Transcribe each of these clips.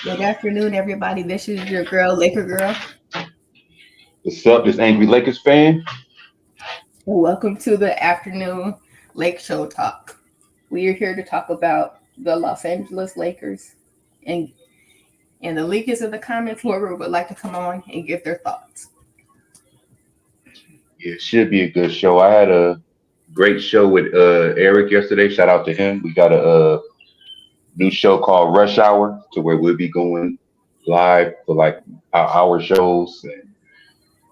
Good afternoon, everybody. This is your girl, Laker Girl. What's up, this angry Lakers fan? Welcome to the afternoon Lake Show Talk. We are here to talk about the Los Angeles Lakers and the leakers in the comments whoever would like to come on and give their thoughts. Yeah, it should be a good show. I had a great show with Eric yesterday. Shout out to him. We got a new show called Rush Hour, to where we'll be going live for like our hour shows and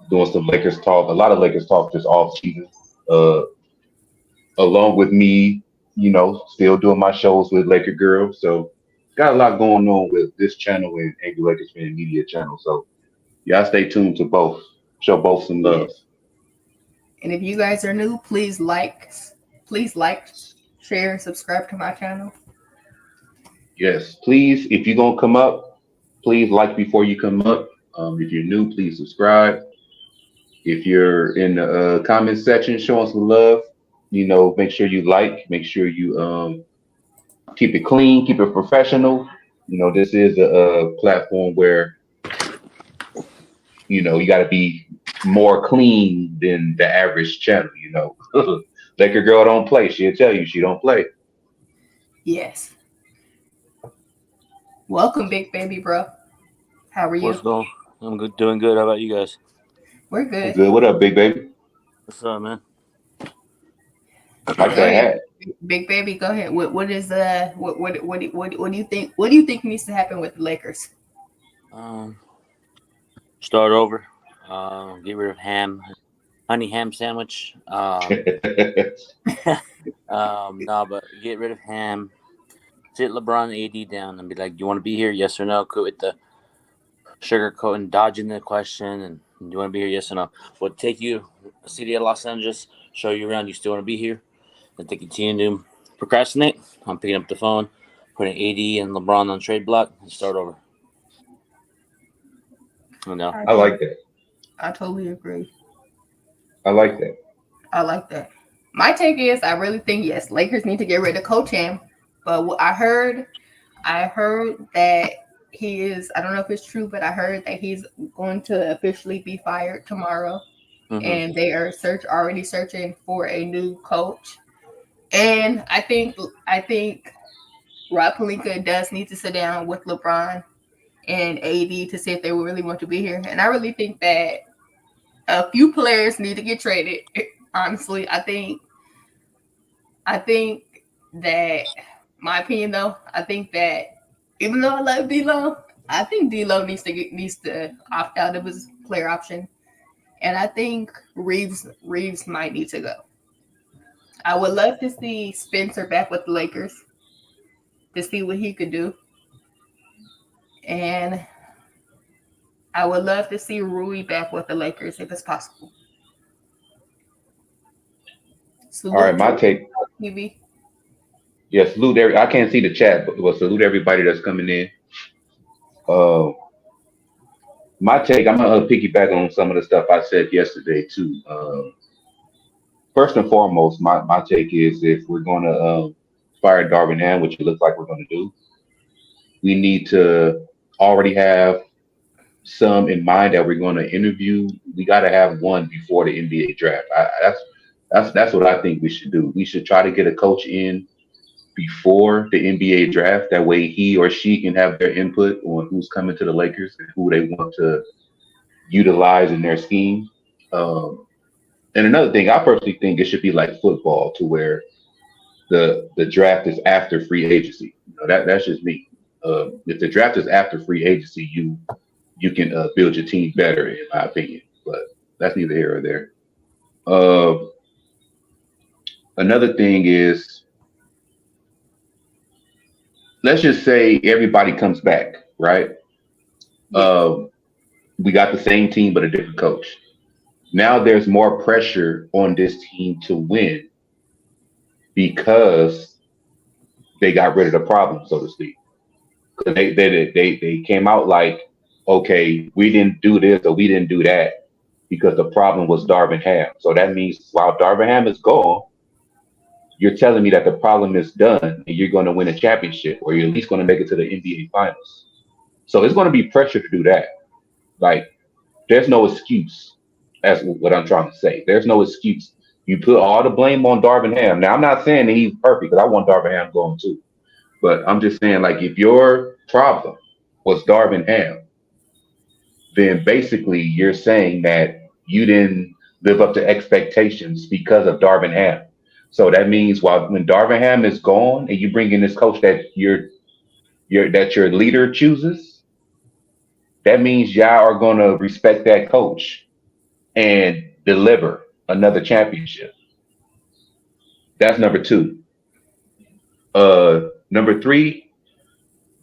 doing some Lakers talk. A lot of Lakers talk this off season. Uh, Along with me, still doing my shows with Laker Girl. So got a lot going on with this channel and Angry Lakers Fan Media channel. So y'all stay tuned to both. Show both some love. And if you guys are new, please like, share, and subscribe to my channel. Yes, please. If you're gonna come up, please like before you come up. If you're new, please subscribe. If you're in the comment section, show us some love. Make sure you like. Make sure you keep it clean, keep it professional. This is a platform where you got to be more clean than the average channel. Laker Girl don't play. She'll tell you she don't play. Yes. Welcome, big baby bro. How are you? What's going? I'm good, doing good. How about you guys? We're I'm good. good. What up, big baby? What's up, man? Like that hat. Big baby, go ahead. What is what do you think? What do you think needs to happen with the Lakers? Start over. Get rid of honey ham sandwich. No, but get rid of ham. Sit LeBron and AD down and be like, "Do you want to be here? Yes or no?" Quit with the sugarcoat and dodging the question. And do you want to be here? Yes or no? We'll take you city of Los Angeles, show you around. You still want to be here? If they continue to procrastinate, I'm picking up the phone, putting AD and LeBron on trade block, and start over. No. I like that. I totally agree. I like that. I like that. My take is I really think yes, Lakers need to get rid of Coach Ham. But what I heard that he is, I don't know if it's true, but I heard that he's going to officially be fired tomorrow. Mm-hmm. And they are already searching for a new coach. And I think Rob Pelinka does need to sit down with LeBron and AD to see if they really want to be here. And I really think that a few players need to get traded. Honestly, I think that, my opinion though, I think that even though I love D'Lo, I think D'Lo needs to opt out of his player option, and I think Reeves might need to go. I would love to see Spencer back with the Lakers to see what he could do, and I would love to see Rui back with the Lakers if it's possible. All right, my take. TV. Yeah, I can't see the chat, but salute everybody that's coming in. My take. I'm gonna piggyback on some of the stuff I said yesterday too. First and foremost, my take is if we're gonna fire Darvin Ham, which it looks like we're gonna do, we need to already have some in mind that we're going to interview. We got to have one before the NBA draft. That's what I think we should do. We should try to get a coach in before the NBA draft. That way, he or she can have their input on who's coming to the Lakers and who they want to utilize in their scheme. And another thing, I personally think it should be like football, to where the draft is after free agency. That's just me. If the draft is after free agency, you can build your team better, in my opinion. But that's neither here or there. Another thing is, let's just say everybody comes back, right? We got the same team, but a different coach. Now there's more pressure on this team to win because they got rid of the problem, so to speak. They came out like, okay, we didn't do this or we didn't do that because the problem was Darvin Ham. So that means while Darvin Ham is gone, you're telling me that the problem is done and you're going to win a championship or you're at least going to make it to the NBA finals. So it's going to be pressure to do that. Like, there's no excuse. That's what I'm trying to say. There's no excuse. You put all the blame on Darvin Ham. Now, I'm not saying that he's perfect because I want Darvin Ham going too. But I'm just saying, like, if your problem was Darvin Ham, then basically you're saying that you didn't live up to expectations because of Darvin Ham. So that means when Darvin Ham is gone and you bring in this coach that your leader chooses, that means y'all are gonna respect that coach and deliver another championship. That's number two. Number three,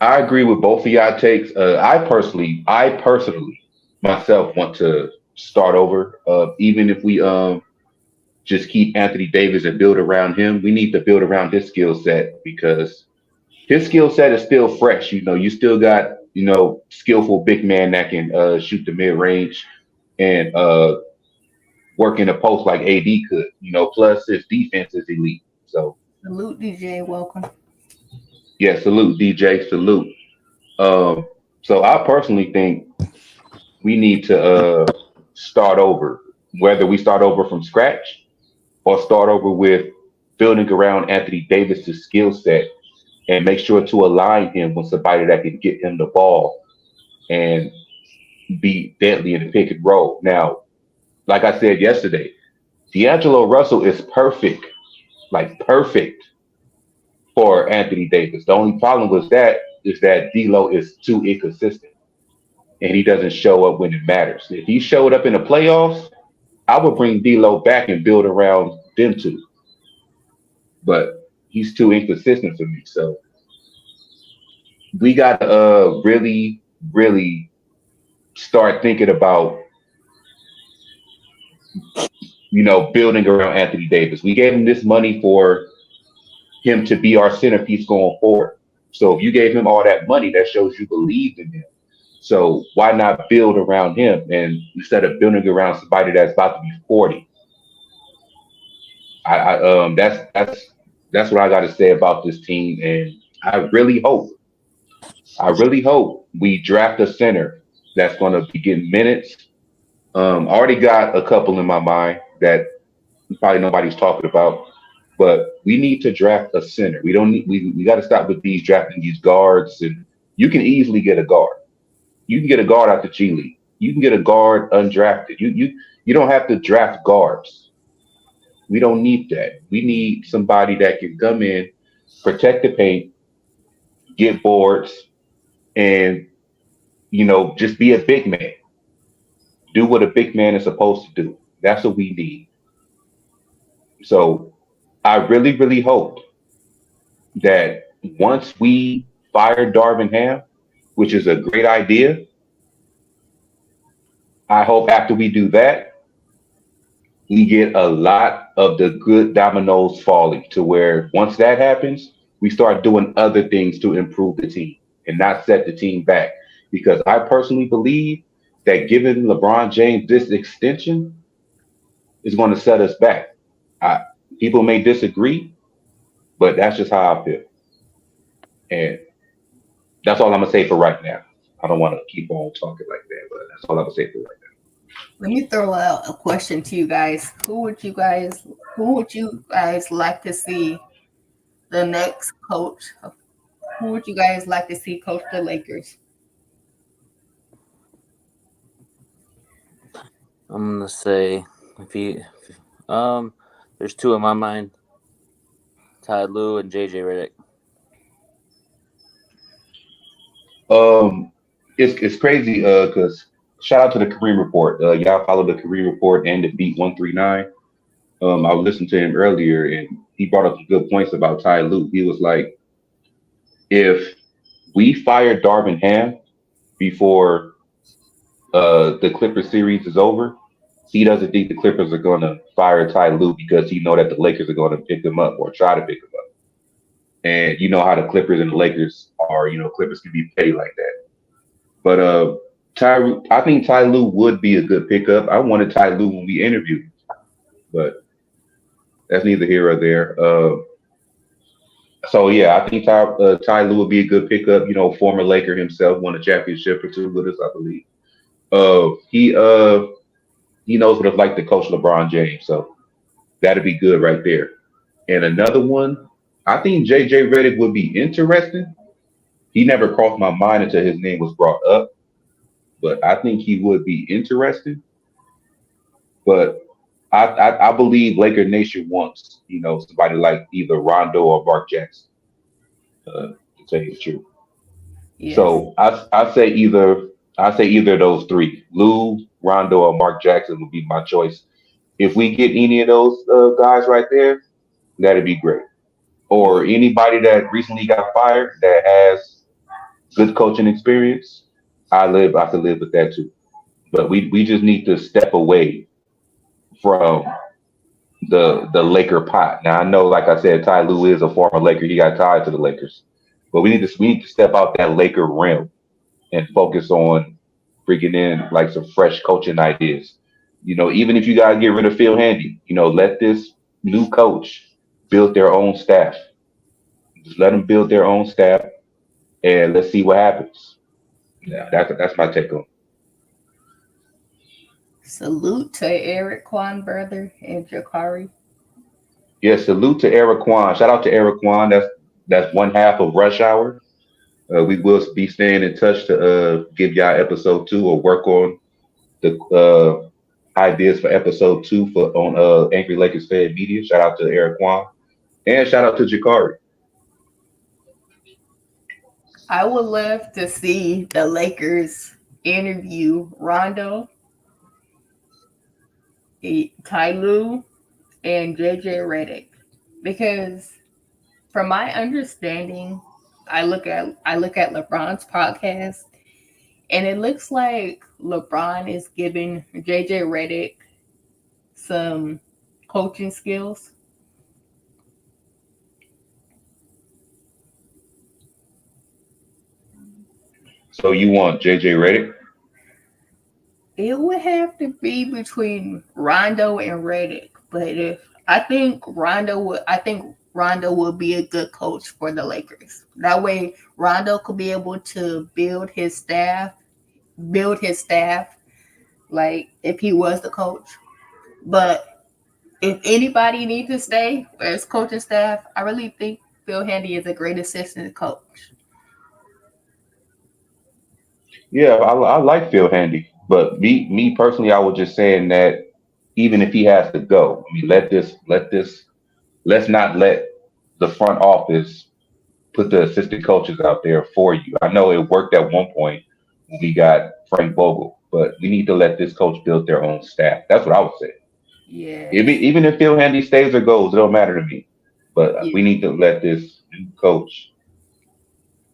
I agree with both of y'all takes. I personally myself want to start over. Even if we just keep Anthony Davis and build around him, we need to build around his skill set because his skill set is still fresh. You know, you still got, skillful big man that can shoot the mid range and work in a post like AD could, plus his defense is elite. So Salute, DJ. Welcome. yeah, salute DJ, salute. So I personally think we need to start over, whether we start over from scratch or start over with building around Anthony Davis's skill set and make sure to align him with somebody that can get him the ball and be deadly in the pick and roll. Now, like I said yesterday, D'Angelo Russell is perfect, like perfect for Anthony Davis. The only problem with that is that D'Lo is too inconsistent and he doesn't show up when it matters. If he showed up in the playoffs, I would bring D'Lo back and build around them two. But he's too inconsistent for me. So we got to really, really start thinking about, building around Anthony Davis. We gave him this money for him to be our centerpiece going forward. So if you gave him all that money, that shows you believed in him. So why not build around him and instead of building around somebody that's about to be 40? That's what I got to say about this team, and I really hope we draft a center that's going to be getting minutes. I already got a couple in my mind that probably nobody's talking about, but we need to draft a center. We got to stop with drafting these guards, and you can easily get a guard. You can get a guard out the G League. You can get a guard undrafted. You don't have to draft guards. We don't need that. We need somebody that can come in, protect the paint, get boards, and just be a big man. Do what a big man is supposed to do. That's what we need. So I really, really hope that once we fire Darvin Ham, which is a great idea, I hope after we do that, we get a lot of the good dominoes falling to where once that happens, we start doing other things to improve the team and not set the team back. Because I personally believe that giving LeBron James this extension is going to set us back. People may disagree, but that's just how I feel. And that's all I'm going to say for right now. I don't want to keep on talking like that, but that's all I'm going to say for right now. Let me throw out a question to you guys. Who would you guys like to see the next coach? Who would you guys like to see coach the Lakers? I'm gonna say there's two in my mind: Ty Lue and JJ Redick. It's crazy because shout out to the Kareem Report. Y'all follow the Kareem Report and the Beat 139. I was listening to him earlier, and he brought up some good points about Ty Lue. He was like, if we fire Darvin Ham before the Clippers series is over, he doesn't think the Clippers are going to fire Ty Lue because he know that the Lakers are going to pick him up or try to pick him up. And you know how the Clippers and the Lakers are. Clippers can be petty like that. But I think Ty Lue would be a good pickup. I wanted Ty Lue when we interviewed him, but That's neither here or there. So yeah, I think Ty Lue would be a good pickup. You know, former Laker himself, won a championship or two with us, I believe. He knows what it's like to coach LeBron James, so that'd be good right there. And another one, I think JJ Redick would be interesting. He never crossed my mind until his name was brought up, but I think he would be interesting. But I believe Laker Nation wants, you know, somebody like either Rondo or Mark Jackson, to tell you the truth. Yes. So I say either of those three, Lou, Rondo, or Mark Jackson would be my choice. If we get any of those guys right there, that'd be great. Or anybody that recently got fired that has good coaching experience, I could live with that too. But we just need to step away from the Laker pot. Now I know, like I said, Ty Lue is a former Laker. He got tied to the Lakers, but we need to step out that Laker realm and focus on bringing in like some fresh coaching ideas. You know, even if you guys get rid of Phil Handy, you know, let this new coach build their own staff. Just let them build their own staff, and let's see what happens. Yeah, that's my take on. Salute to Eric Kwan brother and Jakari. Yeah, salute to Eric Kwan. Shout out to Eric Kwan. That's one half of Rush Hour. We will be staying in touch to give y'all episode 2 or work on the ideas for episode 2 for on Angry Lakers Fan Media. Shout out to Eric Kwan and shout out to Jakari. I would love to see the Lakers interview Rondo, Ty Lue, and JJ Redick because from my understanding, I look at LeBron's podcast and it looks like LeBron is giving JJ Redick some coaching skills. So you want JJ Redick? It would have to be between Rondo and Redick, but if I think Rondo would be a good coach for the Lakers. That way, Rondo could be able to build his staff like if he was the coach. But if anybody needs to stay as coaching staff, I really think Phil Handy is a great assistant coach. Yeah, I like Phil Handy, but me personally, I was just saying that even if he has to go, I mean, let's not let the front office put the assistant coaches out there for you. I know it worked at one point when we got Frank Vogel, but we need to let this coach build their own staff. That's what I would say. Yes. Even if Phil Handy stays or goes, it don't matter to me. But Yeah. we need to let this new coach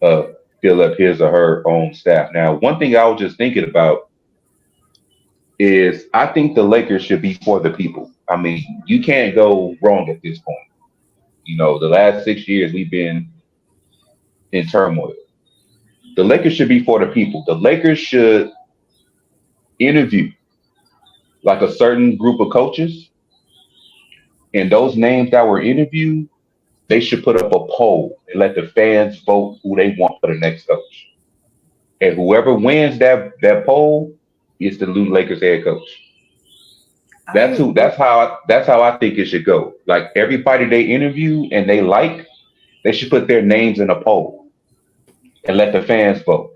uh, build up his or her own staff. Now, one thing I was just thinking about is I think the Lakers should be for the people. I mean, you can't go wrong at this point. You know, the last 6 years we've been in turmoil. The Lakers should be for the people. The Lakers should interview like a certain group of coaches, and those names that were interviewed, they should put up a poll and let the fans vote who they want for the next coach. And whoever wins that poll is the new Lakers head coach. I That's who. agree. That's how I think it should go. Like everybody they interview and they like, they should put their names in a poll and let the fans vote.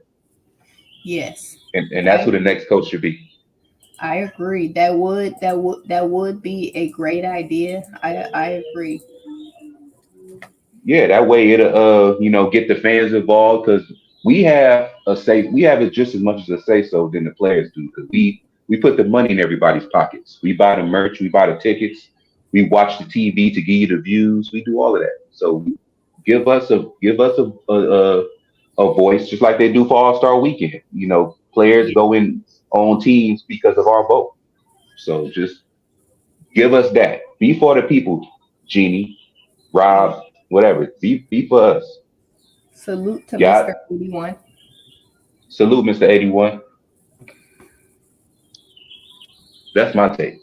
Yes. And that's I who the next coach should be. I agree. That would be a great idea. I agree. Yeah, that way it'll get the fans involved because we have it just as much as a say so than the players do because we put the money in everybody's pockets. We buy the merch, we buy the tickets, we watch the TV to give you the views. We do all of that. So give us a voice just like they do for All Star Weekend. You know, players Yeah. go in on teams because of our vote. So just give us that. Be for the people, Jeannie, Yeah. Rob, whatever. Be for us. Salute to Yeah. Mr. 81. Salute, Mr. 81. That's my take.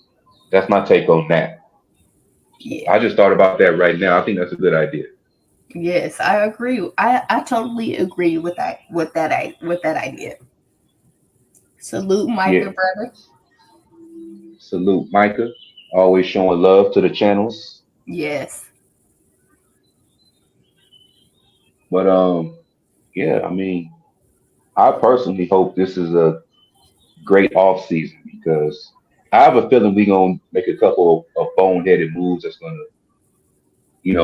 That's my take on that. Yeah. I just thought about that right now. I think that's a good idea. Yes, I agree. I totally agree with that idea. Salute, Yeah. Micah, brother. Salute, Micah. Always showing love to the channels. Yes. But yeah, I mean, I personally hope this is a great off season because I have a feeling we're gonna make a couple of boneheaded moves that's gonna,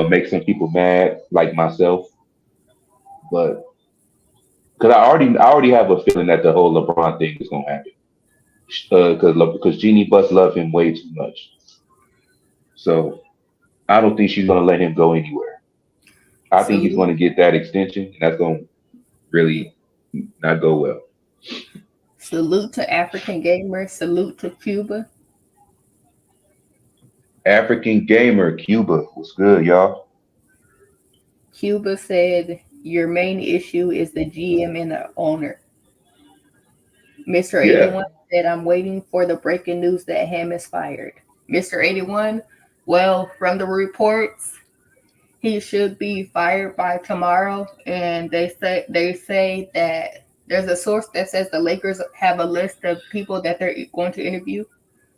make some people mad, like myself. But because I already have a feeling that the whole LeBron thing is gonna happen. Because Jeannie Buss love him way too much. So I don't think she's gonna let him go anywhere. I think he's Salute, gonna get that extension, and that's gonna really not go well. salute to African gamers. Salute to Cuba. African gamer, Cuba, what's good, y'all? Cuba said your main issue is the GM and the owner. Mr. Yeah. 81 said I'm waiting for the breaking news that Ham is fired. Mr. 81, well, from the reports, he should be fired by tomorrow, and they say that there's a source that says the Lakers have a list of people that they're going to interview.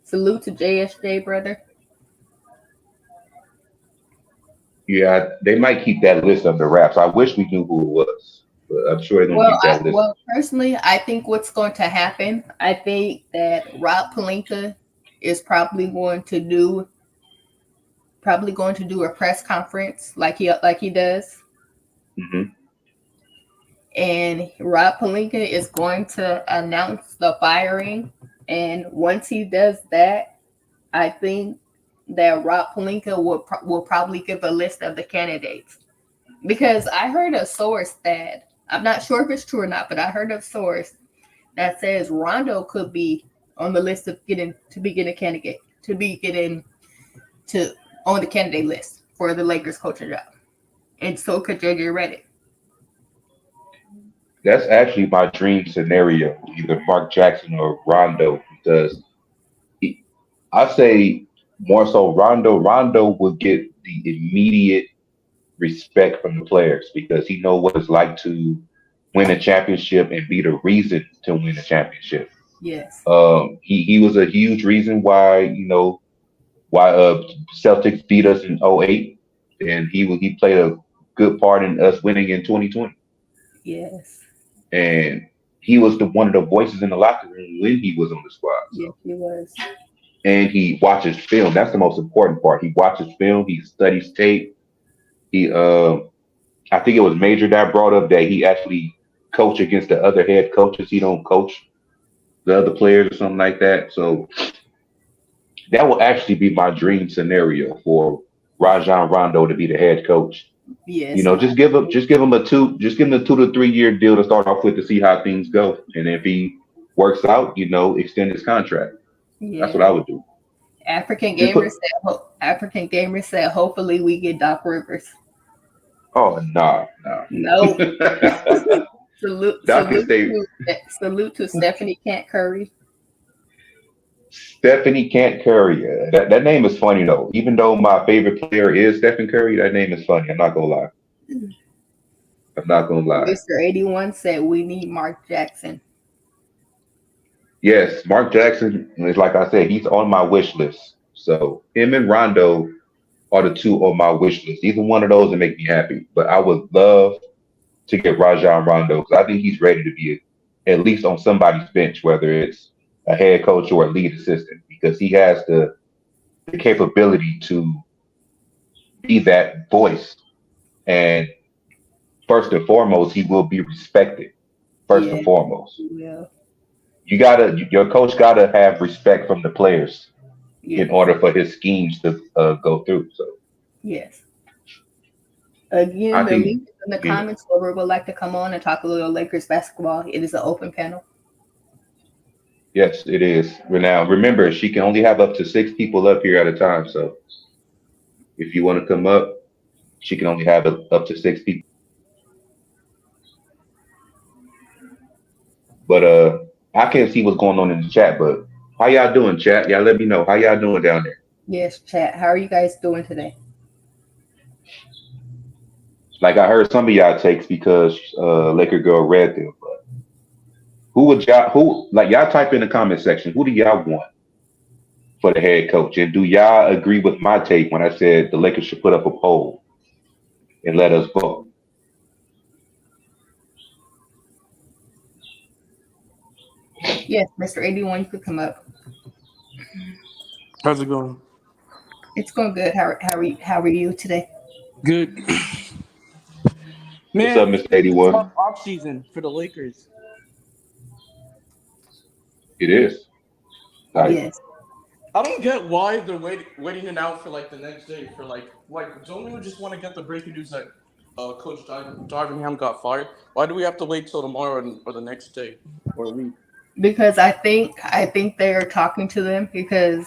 Salute to JSJ, brother. Yeah, they might keep that list under wraps. I wish we knew who it was, but I'm sure they're gonna keep that list. Well, personally, I think what's going to happen, I think that Rob Pelinka is probably going to do a press conference like he does, Hmm. and Rob Pelinka is going to announce the firing. And once he does that, I think that Rob Pelinka will probably give a list of the candidates, because I heard a source that I'm not sure if it's true or not, but I heard a source that says Rondo could be on the list of getting a candidate to be getting to on the candidate list for the Lakers coaching job, and so could JJ Redick. That's actually my dream scenario, either Mark Jackson or Rondo, because he, I say more so Rondo. Rondo will get the immediate respect from the players because he know what it's like to win a championship and be the reason to win a championship. Yes, He was a huge reason why Celtics beat us in '08, and he played a good part in us winning in 2020. yes, And he was the one of the voices in the locker room when he was on the squad. yes, So, he was. and he watches film. That's the most important part. He watches film. He studies tape. He, I think it was Major that brought up that he actually coach against the other head coaches. He don't coach the other players or something like that. So that will actually be my dream scenario for Rajon Rondo to be the head coach. Yes, Just give him a 2 to 3 year deal to start off with to see how things go. And if he works out, extend his contract. That's what yeah. I would do. African Just gamers put said. African gamers said. Hopefully, we get Doc Rivers. oh nah. No. salute, Doc can salute stay. to salute to Stephanie Kent Curry. Stephanie Can't Curry. That name is funny though. Even though my favorite player is Stephen Curry, that name is funny. I'm not gonna lie. I'm not gonna lie. Mr. 81 said we need Mark Jackson. Yes, Mark Jackson is like I said, he's on my wish list. So him and Rondo are the two on my wish list. Either one of those would make me happy. But I would love to get Rajon Rondo because I think he's ready to be at least on somebody's bench, whether it's a head coach or a lead assistant, because he has the capability to be that voice. And first and foremost, he will be respected. First Yeah, and foremost, yeah, your coach gotta have respect from the players in yes, order for his schemes to go through. So yes. Again, I the think, link is in the you know, comments. Whoever would like to come on and talk a little Lakers basketball, it is an open panel. yes, it is. Now, remember, she can only have up to 6 people up here at a time. So if you want to come up, she can only have up to 6 people. But I can't see what's going on in the chat. But how y'all doing, chat? Y'all let me know how y'all doing down there. Yes, chat. How are you guys doing today? Like I heard some of y'all takes because Laker girl read them. But who would y'all who like y'all type in the comment section? Who do y'all want for the head coach? And do y'all agree with my take when I said the Lakers should put up a poll and let us vote? Yes, Mr. 81, you could come up. How's it going? It's going good. How are you today? Good. What's Man, up, Mr. 81? tough off season for the Lakers. It is. Like Yes. I don't get why they're waiting it out for like the next day for like don't we just want to get the breaking news that Coach Darvingham got fired? Why do we have to wait till tomorrow or the next day or a week? Because I think they are talking to them because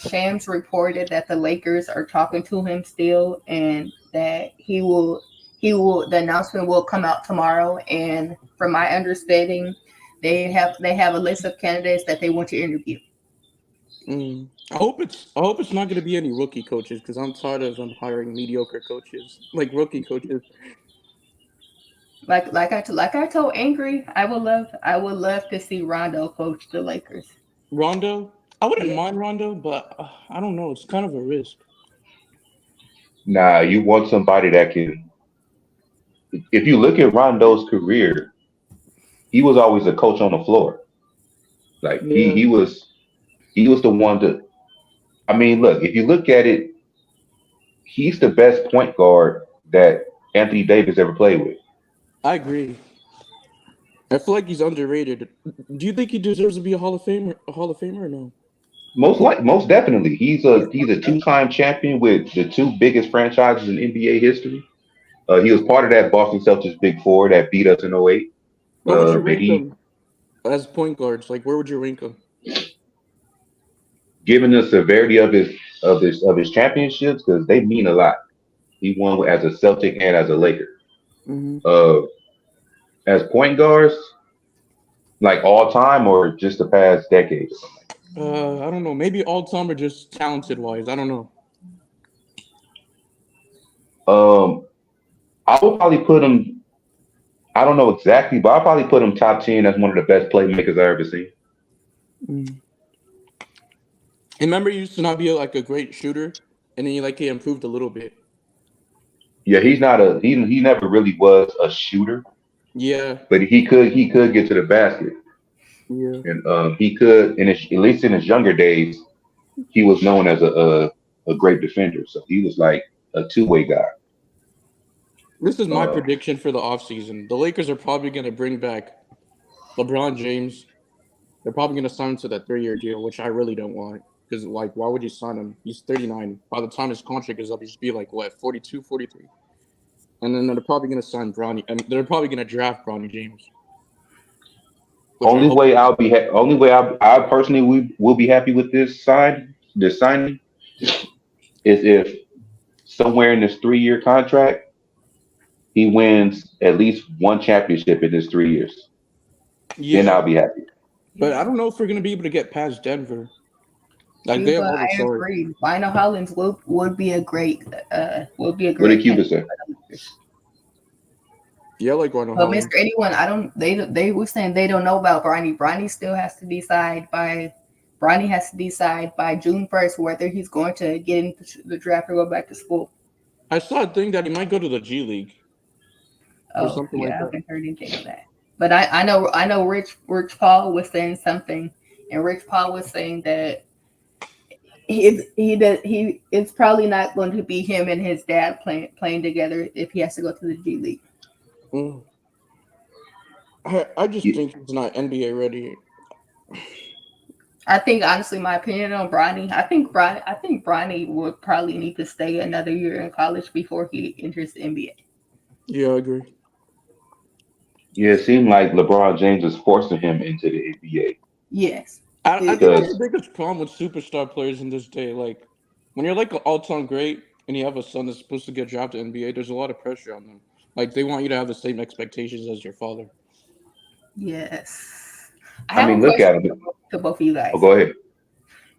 Shams reported that the Lakers are talking to him still and that the announcement will come out tomorrow, and from my understanding they have a list of candidates that they want to interview. I hope it's not going to be any rookie coaches because I'm tired of them hiring mediocre coaches like rookie coaches. Like I told Angry, I would love to see Rondo coach the Lakers. Rondo, I wouldn't mind Rondo, but I don't know. It's kind of a risk. nah, you want somebody that can if you look at Rondo's career, he was always a coach on the floor. Like Yeah, he was the one to I mean, look, if you look at it, he's the best point guard that Anthony Davis ever played with. I agree. I feel like he's underrated. Do you think he deserves to be a Hall of Famer? A Hall of Famer or no? Most definitely. He's a two-time champion with the two biggest franchises in NBA history. He was part of that Boston Celtics Big Four that beat us in '08. Where would you And rank him as point guards? Like, where would you rank him? given the severity of his championships, because they mean a lot. He won as a Celtic and as a Laker. Mm-hmm. As point guards, like all time or just the past decade or something. I don't know. Maybe all time or just talented wise. I don't know. I would probably put him. I don't know exactly, but I'll probably put him top 10 as one of the best playmakers I ever seen. Mm. Remember, he used to not be like a great shooter, and then he improved a little bit. Yeah, he never really was a shooter, Yeah, but he could get to the basket, yeah. and he could, at least in his younger days, he was known as a great defender. So he was like a two-way guy. This is my prediction for the offseason. The Lakers are probably going to bring back LeBron James. They're probably going to sign him to that 3-year deal, which I really don't want. Because, why would you sign him? He's 39. By the time his contract is up, he should be 42, 43. And then they're probably going to sign Bronny. And they're probably going to draft Bronny James. Only way I personally will be happy with this signing is if somewhere in this 3-year contract he wins at least one championship in this 3 years. Yeah. Then I'll be happy. But I don't know if we're going to be able to get past Denver. Like, Yeah, they have but all the I stars. agree. Lionel Hollins would be a great What did Cuba say? Yeah, like Ronald But Hollins. Mr. 81, they were saying they don't know about Bronny. Bronny still has to decide by June 1st whether he's going to get into the draft or go back to school. I saw a thing that he might go to the G League. Or something like I that. haven't heard anything of that. But I know Rich Paul was saying something, and Rich Paul was saying that it's probably not going to be him and his dad playing together if he has to go to the G League. Mm. I just think he's not NBA ready. I think, honestly, my opinion on Bronny, I think Bronny would probably need to stay another year in college before he enters the NBA. Yeah, I agree. Yeah, it seemed like LeBron James is forcing him into the NBA. Yes. I think that's the biggest problem with superstar players in this day. Like, when you're like an all-time great and you have a son that's supposed to get drafted to NBA, there's a lot of pressure on them. Like, they want you to have the same expectations as your father. Yes. I mean, look at him. To both of you guys. Oh, go ahead.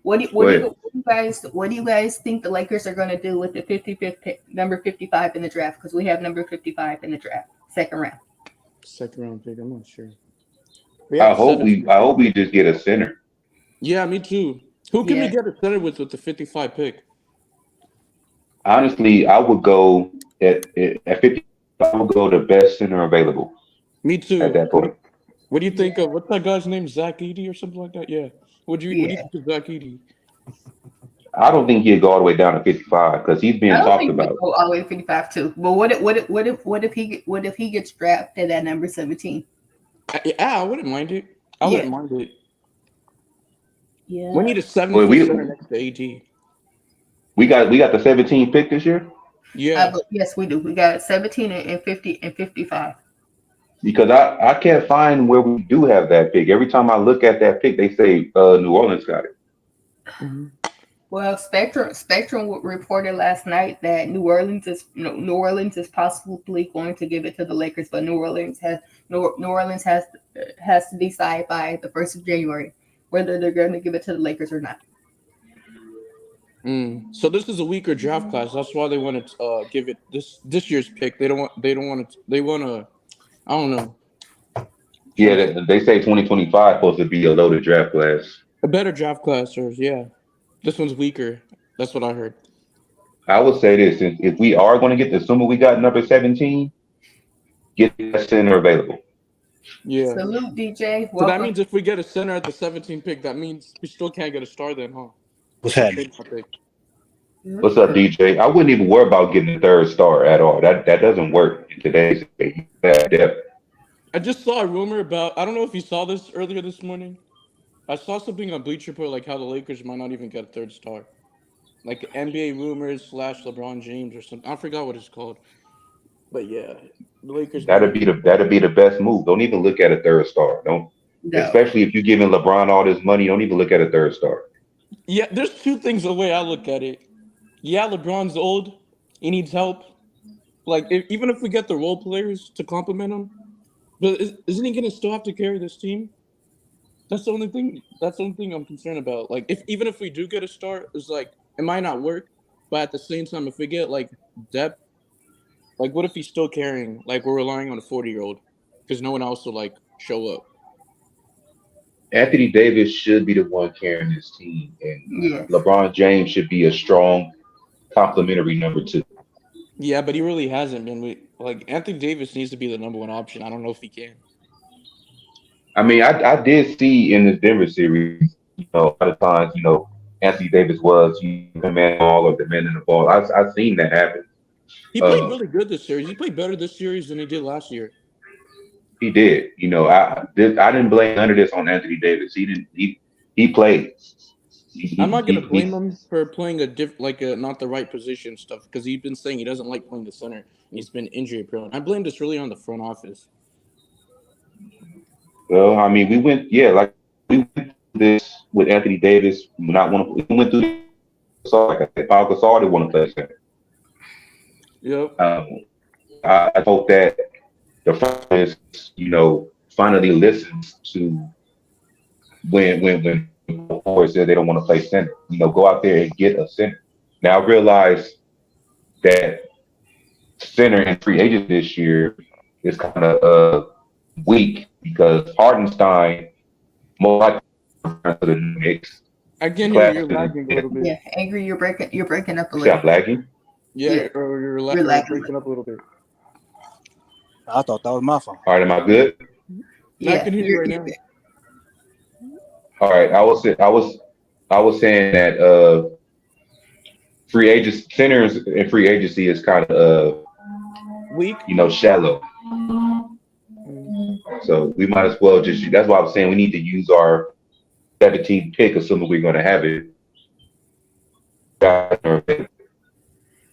What do you guys think the Lakers are going to do with the 55th pick, number 55 in the draft? Because we have number 55 in the draft, second round. Second round pick. I'm not sure. I hope we just get a center. Yeah, me too. Who can we get a center with the 55 pick? Honestly, I would go at 50. I would go the best center available. Me too. At that point. What do you think of what's that guy's name? Zach Edey or something like that? Yeah. What do you think of Zach Edey? I don't think he'd go all the way down to 55 because he's being talked about. Go all the way to 55 too. But what if he gets drafted at number 17? Yeah, I wouldn't mind it. I wouldn't mind it. Yeah. We need a 70 center next to AD. We got the 17 pick this year. Yeah. Yes, we do. We got 17 and 50 and 55. Because I can't find where we do have that pick. Every time I look at that pick, they say New Orleans got it. Mm-hmm. Well, Spectrum reported last night that New Orleans is possibly going to give it to the Lakers, but New Orleans has to decide by the 1st of January whether they're going to give it to the Lakers or not. So this is a weaker draft class. That's why they want to give it this year's pick. They want to. I don't know. Yeah, they say 2025 supposed to be a loaded draft class. A better draft class, or this one's weaker. That's what I heard. I would say this: if we are going to get, assuming we got number 17, get that center available. Yeah. Salute, DJ. So that means if we get a center at the 17th pick, that means we still can't get a star then, huh? What's happening? What's up, DJ? I wouldn't even worry about getting a third star at all. That doesn't work in today's depth. I just saw a rumor about. I don't know if you saw this earlier this morning. I saw something on Bleacher Report like how the Lakers might not even get a third star, like NBA rumors / LeBron James or something. I forgot what it's called, but yeah, the Lakers. That'd be the best move. Don't even look at a third star. Especially if you're giving LeBron all this money. Don't even look at a third star. Yeah, there's two things the way I look at it. Yeah, LeBron's old. He needs help. Like, even if we get the role players to complement him, but isn't he going to still have to carry this team? That's the only thing. That's the only thing I'm concerned about. Like, even if we do get a start, it's like it might not work. But at the same time, if we get like depth, like what if he's still carrying? Like we're relying on a 40-year-old because no one else will like show up. Anthony Davis should be the one carrying this team, and LeBron James should be a strong complementary number 2. Yeah, but he really hasn't been. Anthony Davis needs to be the number 1 option. I don't know if he can. I mean, I did see in the Denver series, a lot of times, Anthony Davis was the man ball or the man in the ball. I've seen that happen. He played really good this series. He played better this series than he did last year. He did. I didn't blame none of this on Anthony Davis. He didn't. He played. I'm not gonna blame him for playing not the right position stuff because he's been saying he doesn't like playing the center and he's been injury prone. I blame this really on the front office. Well, I mean, we went through this with Anthony Davis. We went through this. Like I said, Paul Gasol didn't want to play center. Yep. I hope that the front office, finally listens to when Board said they don't want to play center. Go out there and get a center. Now I realize that center in free agent this year is kind of weak because Hardenstein more likely to the Knicks. I can hear you're lagging a little bit. Yeah, Angry, you're breaking up a little. Stop lagging. Yeah, or you're breaking up a little bit. I thought that was my phone. All right, am I good? Yeah, I can hear you right now. All right, I was saying that free agents centers in free agency is kind of weak, shallow. So we might as well that's why I was saying we need to use our 17th pick, assuming we're going to have it.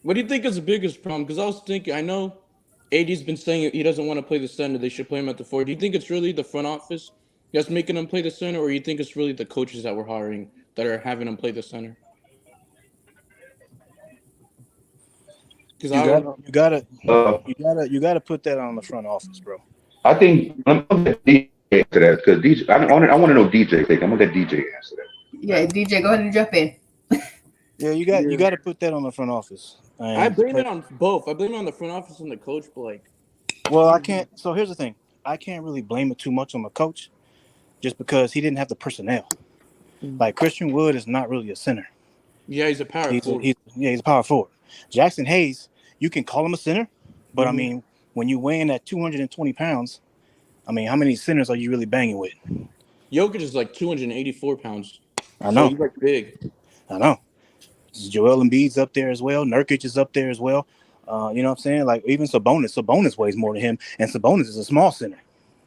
What do you think is the biggest problem? Because I was thinking, I know AD's been saying he doesn't want to play the center. They should play him at the 4. Do you think it's really the front office that's making him play the center, or you think it's really the coaches that we're hiring that are having him play the center? You gotta put that on the front office, bro. I think I'm gonna DJ to that because DJ. I want to know DJ take. I'm gonna let DJ answer that. Yeah, DJ, go ahead and jump in. Yeah, you got to put that on the front office. I And blame it on both. I blame it on the front office and the coach, but like, well, I can't. So here's the thing: I can't really blame it too much on the coach, just because he didn't have the personnel. Like Christian Wood is not really a center. yeah, he's a power forward. He's a power forward. Jackson Hayes, you can call him a center, but I mean, when you weigh in at 220 pounds, I mean, how many centers are you really banging with? Jokic is like 284 pounds. I know. So he's like big. I know. Joel Embiid's up there as well. Nurkic is up there as well. You know what I'm saying? Like even Sabonis weighs more than him, and Sabonis is a small center.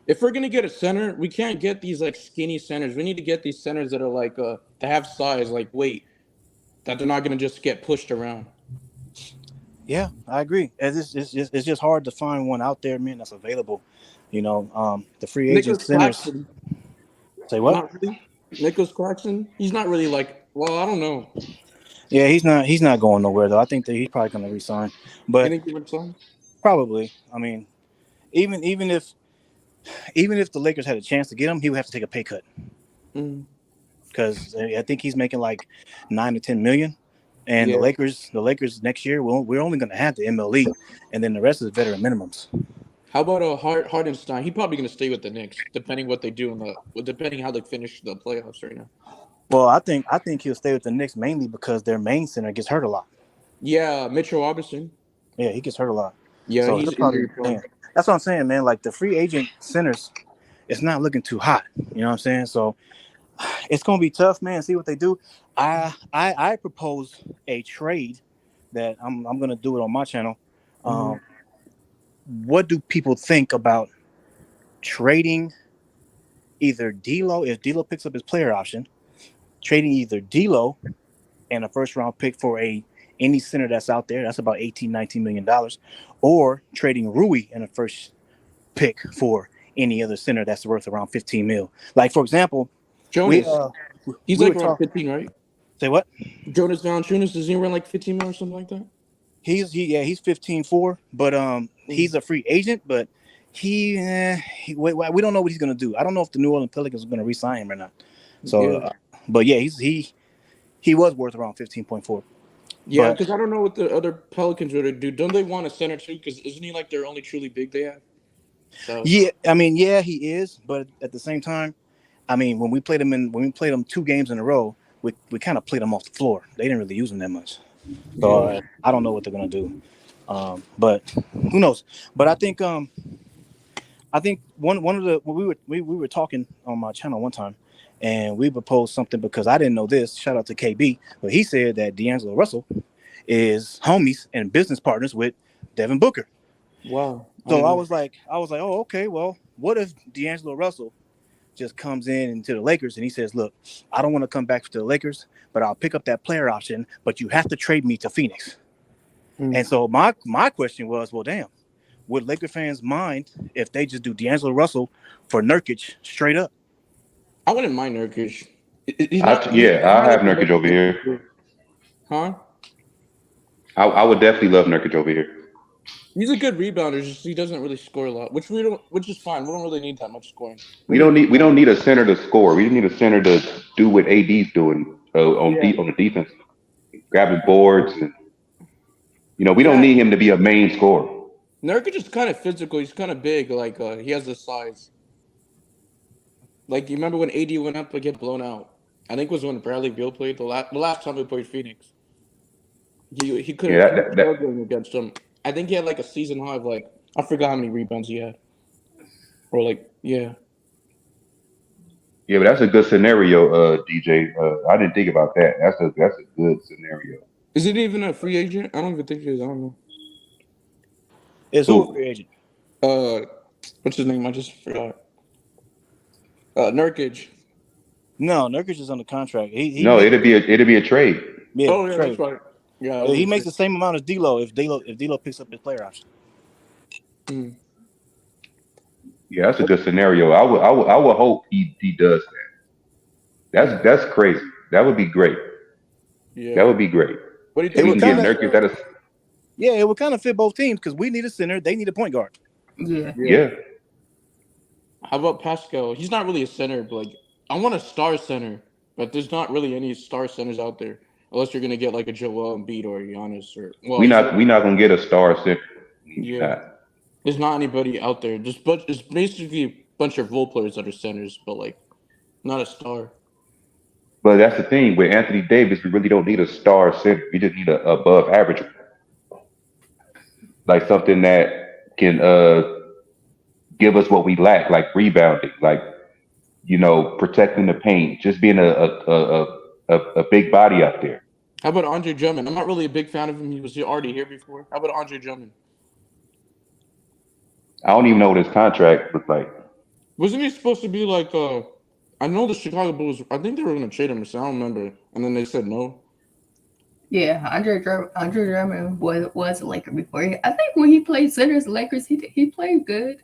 If we're gonna get a center, we can't get these like skinny centers. We need to get these centers that are like that have size, like weight, that they're not gonna just get pushed around. Yeah, I agree. It's just hard to find one out there, man, that's available. You know, the free agent centers. Claxton. Say what? Not really. Nicholas Claxton. He's not really like. Well, I don't know. Yeah, he's not going nowhere though. I think that he's probably going to resign. But You think he would sign? probably. I mean, even if the Lakers had a chance to get him, he would have to take a pay cut. Because I think he's making like $9 to $10 million. And the Lakers next year, we're only going to have the MLE, and then the rest is veteran minimums. How about Hardenstein? He's probably going to stay with the Knicks, depending what they do depending how they finish the playoffs right now. Well, I think he'll stay with the Knicks mainly because their main center gets hurt a lot. Yeah, Mitchell Robinson. Yeah, he gets hurt a lot. Yeah, So he's probably, injury prone. that's what I'm saying, man. Like the free agent centers, it's not looking too hot. You know what I'm saying? So it's gonna be tough, man. See what they do. I propose a trade that I'm gonna do it on my channel. What do people think about trading either D'Lo if D'Lo picks up his player option, trading either D'Lo and a first round pick for any center that's out there, that's about $18-19 million, or trading Rui and a first pick for any other center that's worth around 15 mil. Like for example, Jonas. He's we like were around talking- 15, right? Say what? Jonas Valanciunas, does he run like 15 mil or something like that? He's 15-4, but he's a free agent, but we don't know what he's gonna do. I don't know if the New Orleans Pelicans are gonna re-sign him or not. So, but yeah, he was worth around 15.4. Yeah, because I don't know what the other Pelicans would do. Don't they want a center too? Because isn't he like their only truly big they have? So. Yeah, I mean, yeah, he is, but at the same time, I mean, when we played him 2 games in a row, we kind of played him off the floor. They didn't really use him that much. So I don't know what they're gonna do, but who knows? But I think one of the we were talking on my channel one time, and we proposed something because I didn't know this. Shout out to KB, but he said that D'Angelo Russell is homies and business partners with Devin Booker. Wow. So I was like, oh, okay. Well, what if D'Angelo Russell just comes into the Lakers and he says, look, I don't want to come back to the Lakers, but I'll pick up that player option, but you have to trade me to Phoenix. And so my question was, well, damn, would Laker fans mind if they just do D'Angelo Russell for Nurkic straight up? I wouldn't mind Nurkic. I have Nurkic over here. Huh? I would definitely love Nurkic over here. He's a good rebounder, just he doesn't really score a lot, which is fine. We don't really need that much scoring. We don't need a center to score. We need a center to do what AD's doing on the defense, grabbing boards, and we don't need him to be a main scorer. Nurkic is kind of physical. He's kind of big. Like he has the size. Like you remember when AD went up to get blown out? I think it was when Bradley Beal played the last time he played Phoenix. He couldn't struggling against him. I think he had like a season high of like I forgot how many rebounds he had. Or like Yeah, but that's a good scenario, DJ. I didn't think about that. That's a good scenario. Is it even a free agent? I don't even think he is. I don't know. Is who a free agent? What's his name? I just forgot. Nurkic. No, Nurkic is under contract. It'd be a trade. Yeah, yeah, trade. that's right. Yeah, he makes the same amount as D'Lo if D'Lo picks up his player option. Yeah, that's a good scenario. I would hope he does that. That's crazy. That would be great. Yeah, that would be great. What do you think? We can get Nurkic. Yeah, it would kind of fit both teams because we need a center, they need a point guard. Yeah. How about Pascal? He's not really a center, but like I want a star center. but there's not really any star centers out there unless you're gonna get like a Joel Embiid or Giannis or We not gonna get a star center. We yeah. not. There's not anybody out there. It's basically a bunch of role players that are centers, but like not a star. But that's the thing with Anthony Davis. We really don't need a star center. We just need a above average, like something that can give us what we lack, like rebounding, like protecting the paint, just being a big body out there. How about Andre Drummond? I'm not really a big fan of him. He was already here before. How about Andre Drummond? I don't even know what his contract looked like. Wasn't he supposed to be like I know the Chicago Bulls, I think they were gonna trade him or something, I don't remember. And then they said no. Yeah, Andre Drummond was a Laker before. I think when he played centers, Lakers, he played good.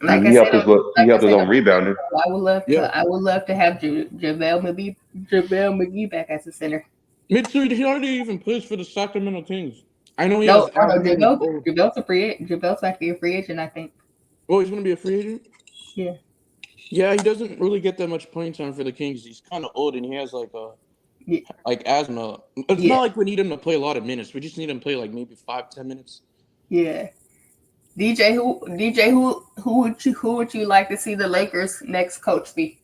Like he helped us on rebounding. I would love to have JaVale McGee back as a center. Mitsui, he already even plays for the Sacramento Kings. I know he JaVale's a free agent. JaVale's actually a free agent, I think. Oh, he's gonna be a free agent? Yeah. Yeah, he doesn't really get that much playing time for the Kings. He's kind of old and he has like asthma. It's not like we need him to play a lot of minutes. We just need him to play like maybe 5-10 minutes. Yeah. DJ, who would you like to see the Lakers' next coach be?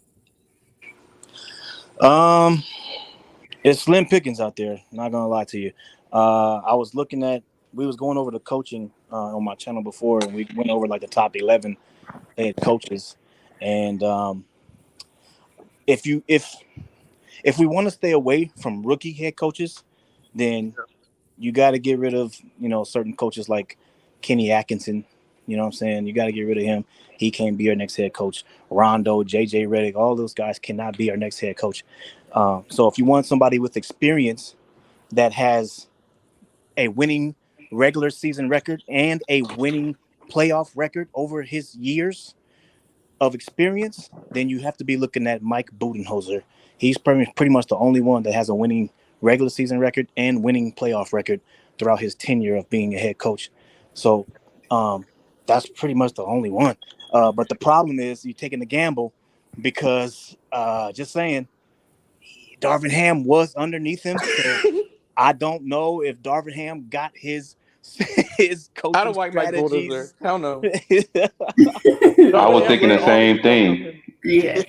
It's slim pickings out there. Not gonna lie to you. We was going over the coaching on my channel before, and we went over like the top 11 head coaches. And if we want to stay away from rookie head coaches, then you got to get rid of certain coaches like Kenny Atkinson. You know what I'm saying? You got to get rid of him. He can't be our next head coach. Rondo, JJ Redick, all those guys cannot be our next head coach. So if you want somebody with experience that has a winning regular season record and a winning playoff record over his years of experience, then you have to be looking at Mike Budenholzer. He's pretty much the only one that has a winning regular season record and winning playoff record throughout his tenure of being a head coach. So that's pretty much the only one. But the problem is you're taking a gamble because just saying, Darvin Ham was underneath him. So I don't know if Darvin Ham got his coaching I don't like Mike strategies. Budenholzer. Hell no. I was thinking the same thing. Yeah.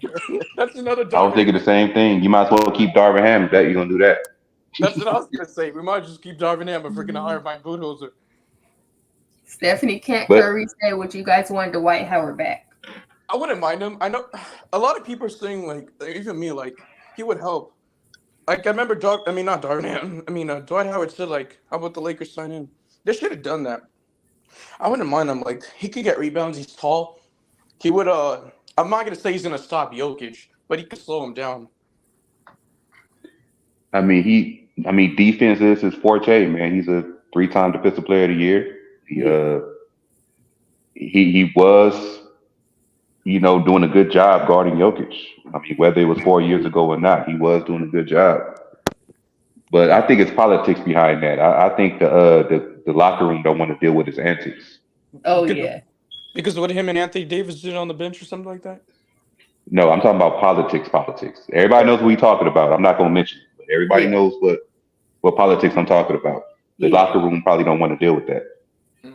That's another. I was thinking the same thing. You might as well keep Darvin Ham if you're gonna do that. That's what I was gonna say. We might just keep Darvin Ham, but we're gonna hire Mike Budenholzer. Stephanie Curry said, "Would you guys want Dwight Howard back?" I wouldn't mind him. I know a lot of people are saying like even me like he would help. Like I remember Dwight Howard said like, "How about the Lakers sign him?" They should have done that. I wouldn't mind him. Like he could get rebounds. He's tall. He would. I'm not gonna say he's gonna stop Jokic, but he could slow him down. I mean, defense is his forte, man. He's a 3-time defensive player of the year. He was, doing a good job guarding Jokic. I mean, whether it was 4 years ago or not, he was doing a good job. But I think it's politics behind that. I think the locker room don't want to deal with his antics. Oh yeah. Because of what him and Anthony Davis did on the bench or something like that? No, I'm talking about politics. Everybody knows what we're talking about. I'm not going to mention it, but everybody knows what politics I'm talking about. The locker room probably don't want to deal with that.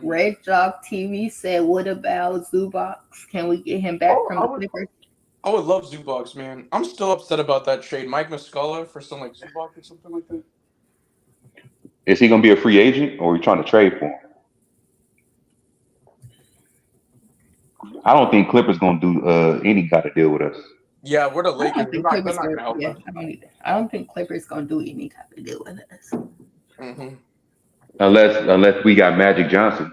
Red Dog TV said, "What about Zubac? Can we get him back from the Clippers?" I would love Zubac, man. I'm still upset about that trade. Mike Muscala for some like Zubac or something like that. Is he going to be a free agent or are we trying to trade for him? I don't think Clippers going to do any kind of deal with us. Yeah, we're the Lakers. I don't think Clippers going to do any kind of deal with us. Mm-hmm. Unless we got Magic Johnson,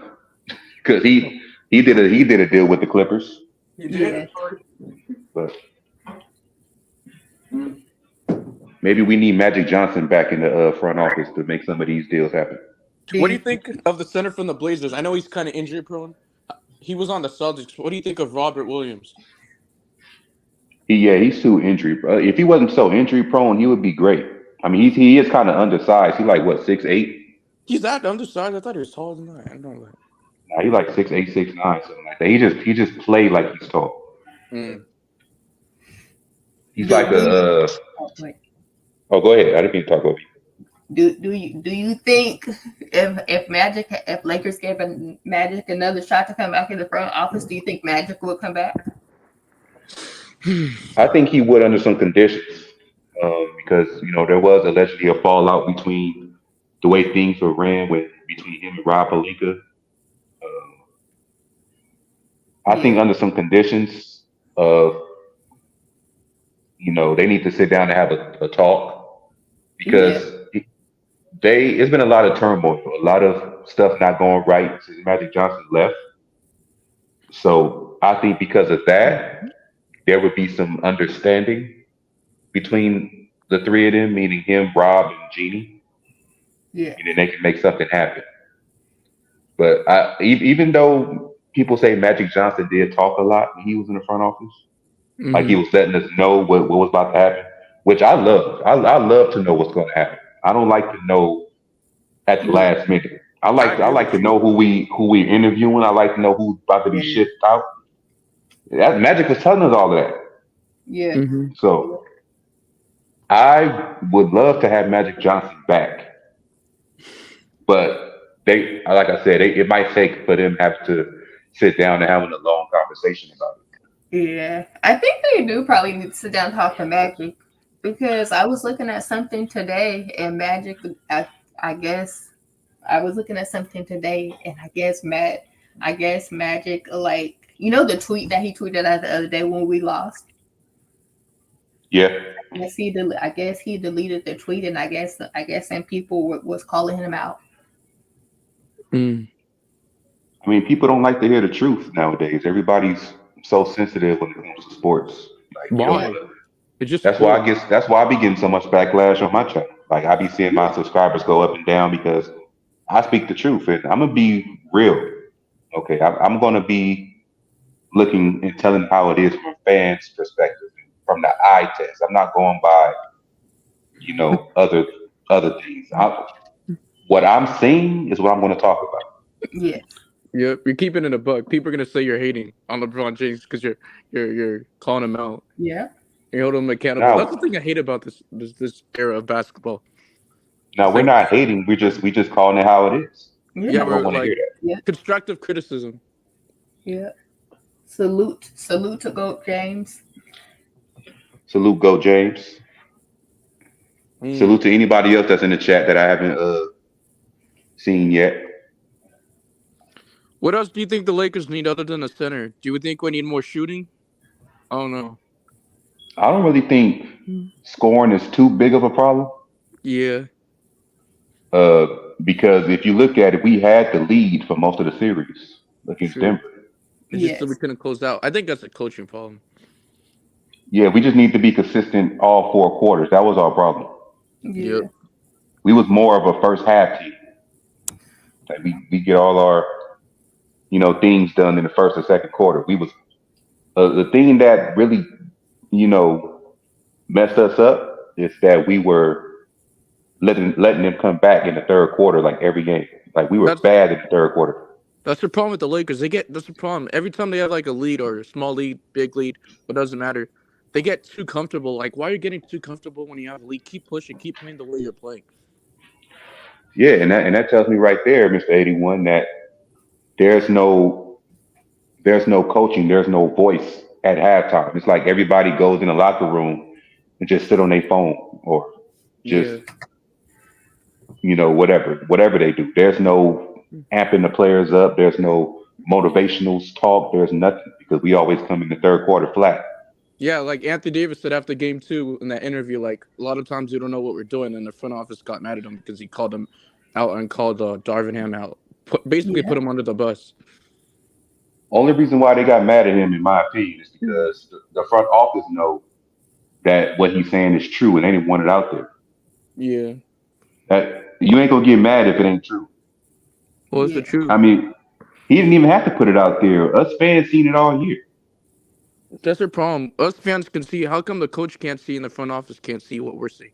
because he did a deal with the Clippers. He did. But maybe we need Magic Johnson back in the front office to make some of these deals happen. What do you think of the center from the Blazers? I know he's kind of injury prone. He was on the Celtics. What do you think of Robert Williams? He's too injury. If he wasn't so injury prone, he would be great. I mean, he is kind of undersized. He's like what, 6'8"? He's that undersized. I thought he was taller than that. I don't know. Nah, he's like 6'8", 6'9", something like that. He just played like he's tall. Mm. He's Do, like do you, a. oh, wait. Oh, go ahead. I didn't mean to talk over you. Do you think if Lakers gave Magic another shot to come back in the front office, do you think Magic would come back? I think he would under some conditions, because there was allegedly a fallout between the way things were ran with between him and Rob Pelinka. Um, I think Yeah, under some conditions of they need to sit down and have a talk yeah, because it's been a lot of turmoil, a lot of stuff not going right since Magic Johnson left. So I think because of that, there would be some understanding between the three of them, meaning him, Rob, and Jeannie, yeah, and then they can make something happen. But even though people say Magic Johnson did talk a lot when he was in the front office, like he Hmm. was letting us know what was about to happen, which I love. I love to know what's going to happen. I don't like to know at the yeah, last minute. I I like I agree like with to you. know who we're interviewing. I like to know who's about to be yeah, shipped out. That Magic was telling us all of that. yeah, Hmm. So I would love to have Magic Johnson back, but like I said, it might take for them have to sit down and having a long conversation about it. yeah. I think they do probably need to sit down and talk to Magic because I was looking at something today and Magic. I guess I was looking at something today and I guess Magic like the tweet that he tweeted out the other day when we lost. Yeah, I guess he deleted the tweet, and I guess some people was calling him out. Mm. I mean, people don't like to hear the truth nowadays. Everybody's so sensitive when it comes to sports. Like you don't Yeah, want Why? to. It's just That's why I sports. guess that's why I be getting so much backlash on my channel. Like I be seeing my subscribers go up and down because I speak the truth, and I'm gonna be real. Okay, I'm gonna be looking and telling how it is from a fan's perspective, from the eye test. I'm not going by other things. What I'm seeing is what I'm going to talk about. yeah, Yep, you're keeping it a buck. People are gonna say you're hating on LeBron James because you're calling him out. yeah, You hold him accountable. That's the Now, thing I hate about this era of basketball. now It's we're like, not hating. We just calling it how it is. yeah, yeah, People don't we're want to hear like that. yeah, constructive criticism. yeah. Salute to Goat James. Salute, go James. Mm. Salute to anybody else that's in the chat that I haven't seen yet. What else do you think the Lakers need other than a center? Do you think we need more shooting? I don't know. I don't really think scoring is too big of a problem. Yeah, Uh, because if you look at it, we had the lead for most of the series against true. Denver. It's just that we Yes, couldn't close out. I think that's a coaching problem. Yeah, we just need to be consistent all four quarters. That was our problem. Yep. yeah, We was more of a first half team. Like we get all our things done in the first and second quarter. We was the thing that really you know messed us up is that we were letting them come back in the third quarter like every game. Like we were That's bad in the third quarter. that's the problem with the Lakers. That's the problem. Every time they have like a lead or a small lead, big lead, it doesn't matter. They get too comfortable. Like, why are you getting too comfortable when you have a lead? Keep pushing. Keep playing the way you're playing. Yeah, and that tells me right there, Mr. 81, that there's no there's no coaching, there's no voice at halftime. It's like everybody goes in the locker room and just sit on their phone or just Yeah. whatever they do. There's no amping the players up. There's no motivational talk. There's nothing because we always come in the third quarter flat. Yeah, like Anthony Davis said after game 2 in that interview, like a lot of times we don't know what we're doing, and the front office got mad at him because he called him out and called Darvin Ham out. Basically yeah, put him under the bus. Only reason why they got mad at him, in my opinion, is because the front office know that what he's saying is true and they didn't want it out there. Yeah. That you ain't gonna get mad if it ain't true. Well, it's the yeah, I truth. mean, he didn't even have to put it out there. Us fans seen it all year. That's their problem. Us fans can see. How come the coach can't see and the front office can't see what we're seeing?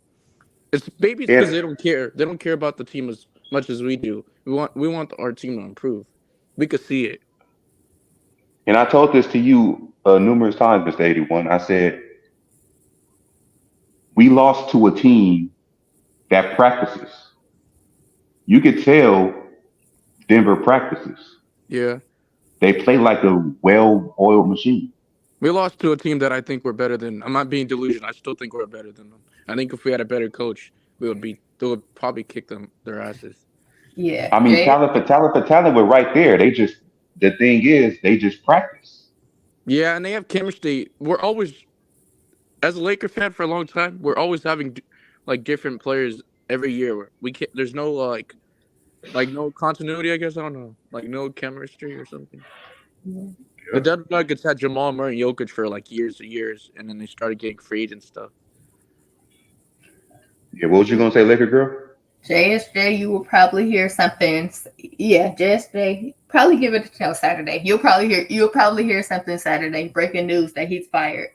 It's maybe it's because And they don't care. They don't care about the team as much as we do. We want our team to improve. We could see it. and I told this to you numerous times, Mr. 81. I said we lost to a team that practices. You could tell Denver practices. Yeah. They play like a well-oiled machine. We lost to a team that I think we're better than. I'm not being delusional. I still think we're better than them. I think if we had a better coach, they would probably kick their asses. Yeah. I mean, Jay, talent for talent, we're right there. The thing is, they just practice. Yeah, and they have chemistry. We're always, as a Laker fan for a long time, we're always having like different players every year. We can't. There's no like no continuity. I guess I don't know. Like no chemistry or something. The Denver Nuggets had Jamal Murray and Jokic for like years and years, and then they started getting free agent stuff. Yeah, what was you gonna say, Laker girl? JSJ, you will probably hear something. Yeah, JSJ, probably give it until Saturday. You'll probably hear something Saturday. Breaking news that he's fired.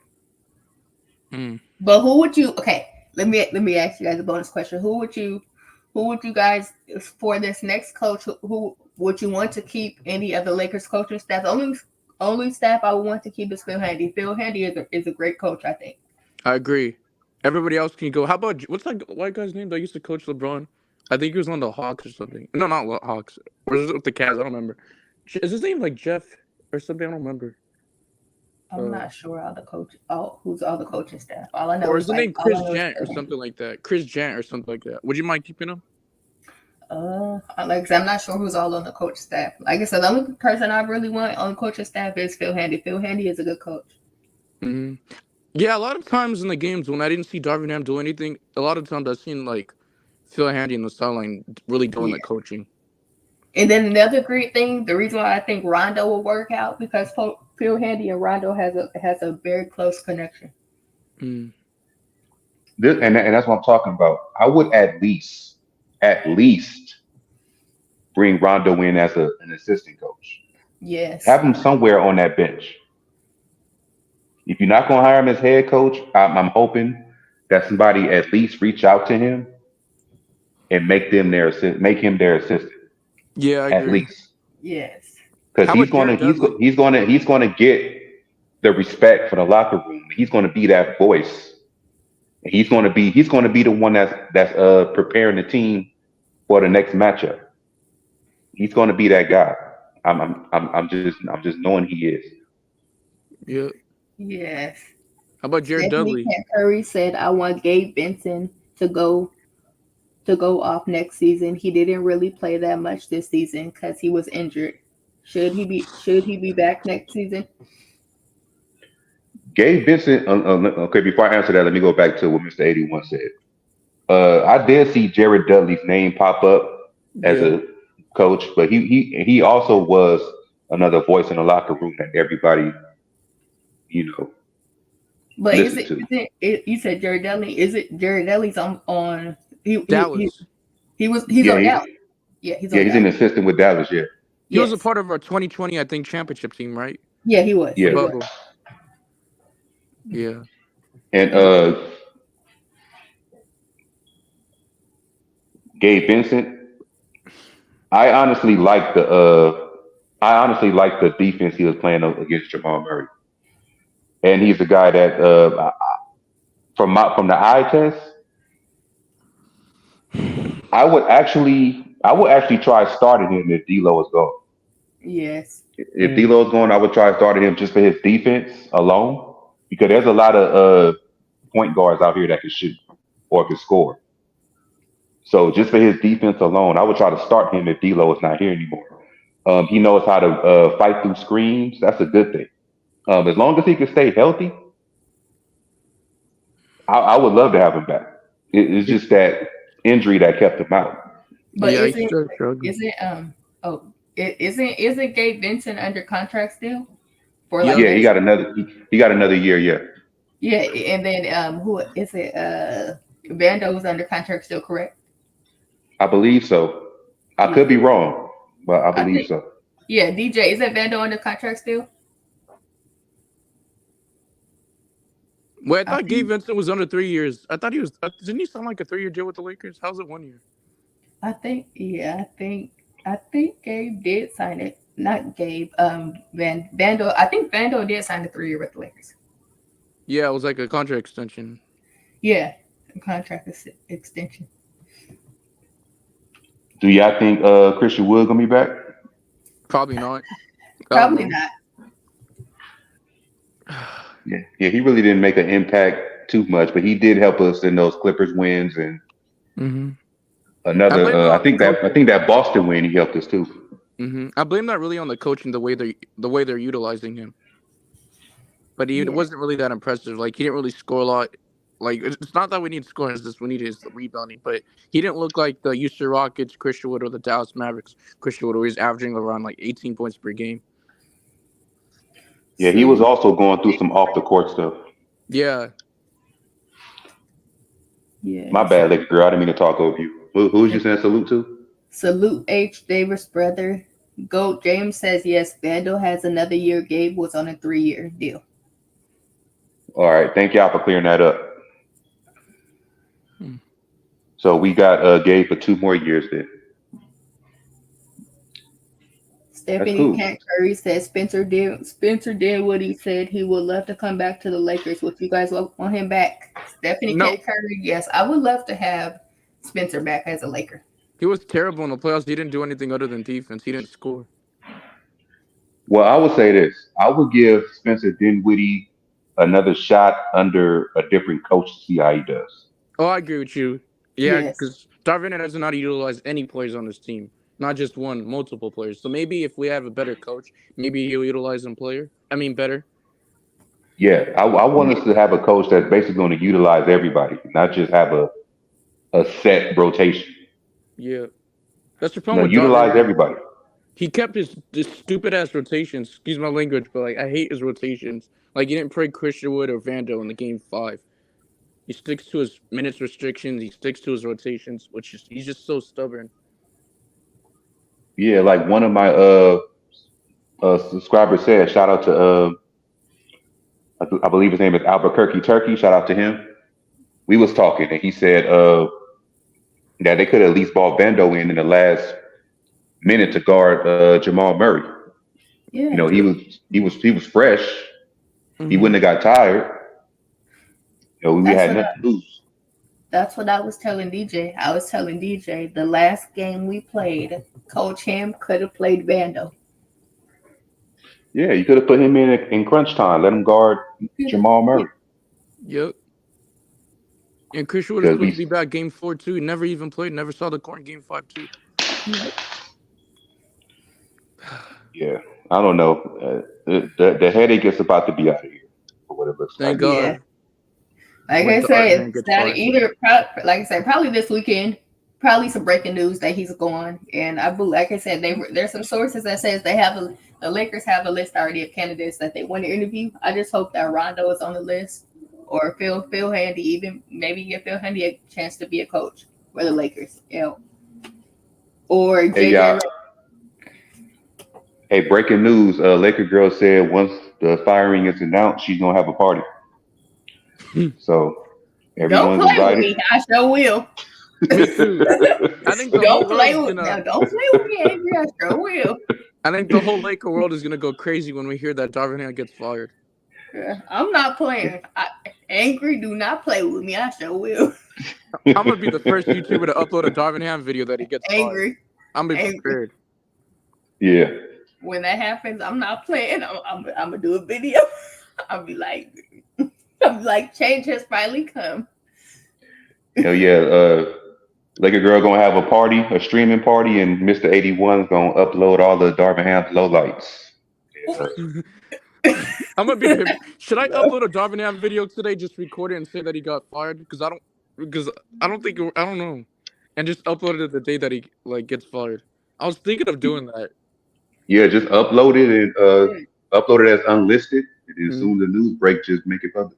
But who would you? Okay, let me ask you guys a bonus question. Who would you guys for this next coach? Who would you want to keep? Any of the Lakers coaching staff? The only staff I would want to keep is Phil Handy. Phil Handy is a great coach, I think. I agree. Everybody else can go. How about what's that white guy's name that used to coach LeBron? I think he was on the Hawks or something. No, not Hawks. Or is it with the Cavs? I don't remember. Is his name like Jeff or something? I don't remember. I'm not sure who's all the coaching staff. All I know Or is the name Chris Jant or something like that? Chris Jant or something like that. Would you mind keeping him? I'm not sure who's all on the coach staff. Like I said, the only person I really want on the coaching staff is Phil Handy. Phil Handy is a good coach. Mm-hmm. Yeah, a lot of times in the games when I didn't see Darvin Ham do anything, a lot of times I've seen like Phil Handy in the sideline really doing the coaching. And then another great thing, the reason why I think Rondo will work out because Phil Handy and Rondo has a very close connection. And that's what I'm talking about. I would at least bring Rondo in as an assistant coach. Yes. Have him somewhere on that bench. If you're not going to hire him as head coach, I'm hoping that somebody at least reach out to him and make him their assistant. Yeah, I at agree. least. Yes. Because he's going to get the respect for the locker room. He's going to be that voice. He's going to be the one that's preparing the team for the next matchup. He's going to be that guy. I'm just knowing he is. Yeah. Yes. How about Jared Dudley? Curry said, "I want Gabe Vincent to go off next season. He didn't really play that much this season because he was injured. Should he be back next season?" Gabe Vincent. Okay, before I answer that, let me go back to what Mr. 81 said. I did see Jared Dudley's name pop up as a coach, but he also was another voice in the locker room that everybody, But is it you said Jared Dudley? Is it Jared Dudley's on Dallas? He's on Dallas. Yeah, he's an assistant with Dallas. Yeah, he was a part of our 2020, I think, championship team, right? Yeah, he was. Yeah, yeah. And Gabe Vincent, I honestly like the defense he was playing against Jamal Murray, and he's the guy that from the eye test, I would actually try starting him if D'Lo is gone. Yes. If D'Lo is gone, I would try starting him just for his defense alone, because there's a lot of point guards out here that can shoot or can score. So just for his defense alone, I would try to start him if D'Lo is not here anymore. He knows how to fight through screens. That's a good thing. As long as he can stay healthy, I would love to have him back. It's just that injury that kept him out. But isn't Gabe Vincent under contract still? He got another year. Yeah. Yeah, and then who is it? Vando was under contract still, correct? I believe so. I could be wrong, but I believe so. Yeah, DJ, is that Vando under contract still? Well, I thought Gabe Vincent was under 3 years. I thought he was. Didn't he sign like a 3-year deal with the Lakers? How's it 1 year? I think Gabe did sign it. Not Gabe. Vando. I think Vando did sign the 3-year with the Lakers. Yeah, it was like a contract extension. Yeah. contract extension. Do y'all think Christian Wood gonna be back? Probably not. Probably not. Yeah, he really didn't make an impact too much, but he did help us in those Clippers wins and Mm-hmm. another. I think that Boston win he helped us too. Mm-hmm. I blame that really on the coaching, the way they're utilizing him. But it wasn't really that impressive. Like, he didn't really score a lot. Like, it's not that we need scoring, it's just we need his rebounding. But he didn't look like the Houston Rockets, Christian Wood, or the Dallas Mavericks. Christian Wood was averaging around like 18 points per game. Yeah, he was also going through some off the court stuff. Yeah. Yeah. My bad, Laker girl. I didn't mean to talk over you. Who's you saying salute to? Salute H. Davis' brother. Goat James says yes. Vando has another year. Gabe was on a 3-year deal. All right, thank y'all for clearing that up. So we got Gabe for 2 more years then. Stephanie cool. Kent Curry says Spencer did what he said. He would love to come back to the Lakers. Would you guys want him back? Stephanie Kent Curry, yes, I would love to have Spencer back as a Laker. He was terrible in the playoffs. He didn't do anything other than defense. He didn't score. Well, I would say this. I would give Spencer Dinwiddie another shot under a different coach to see how he does. Oh, I agree with you. Yeah, Yes. because Darvin doesn't know how to utilize any players on his team. Not just one, multiple players. So maybe if we have a better coach, maybe he'll utilize them better. Yeah, I want us to have a coach that's basically going to utilize everybody, not just have a set rotation. Yeah. That's the problem with utilize Darvin. everybody. He kept his stupid ass rotations. Excuse my language, but like I hate his rotations. Like he didn't play Christian Wood or Vando in the game 5. He sticks to his minutes restrictions. He sticks to his rotations, he's just so stubborn. Yeah, like one of my subscribers said, shout out to I believe his name is Albuquerque Turkey. Shout out to him. We was talking and he said that they could at least ball Vando in the last minute to guard Jamal Murray. Yeah. You know, he was fresh. Mm-hmm. He wouldn't have got tired. You know, we had nothing to lose. That's what I was telling DJ. I was telling DJ the last game we played, Coach Ham could have played Vando. Yeah, you could have put him in crunch time. Let him guard Jamal Murray. Yep. And Christian Wood is supposed to be back game 4 too. He never even played. Never saw the court in game 5 too. Yeah, I don't know. The headache is about to be out of here. For what it looks Thank like. God. Yeah. Like I said, probably this weekend. Probably some breaking news that he's gone. And like I said, there's some sources that says the Lakers have a list already of candidates that they want to interview. I just hope that Rondo is on the list, or Phil Handy, even maybe give Phil Handy a chance to be a coach for the Lakers. You know, or JJ. Hey, breaking news! Laker girl said once the firing is announced, she's gonna have a party. So everyone's don't play invited. with me. I sure will. Me too. I think Don't play with me, Angry. I sure will. I think the whole Laker world is gonna go crazy when we hear that Darvin Ham gets fired. I'm not playing. Angry, do not play with me. I sure will. I'm gonna be the first YouTuber to upload a Darvin Ham video that he gets Angry. fired. I'm gonna be prepared. Yeah. When that happens, I'm not playing. I'm gonna do a video. I'll be like, change has finally come. Hell yeah. Laker girl gonna have a party, a streaming party, and Mr. 81's gonna upload all the Darvin Ham lowlights. I'm gonna be him. Should I upload a Darvin Ham video today? Just record it and say that he got fired because I don't know, and just upload it the day that he gets fired. I was thinking of doing that. Yeah, just upload it and upload it as unlisted, and as soon as the news break, just make it public.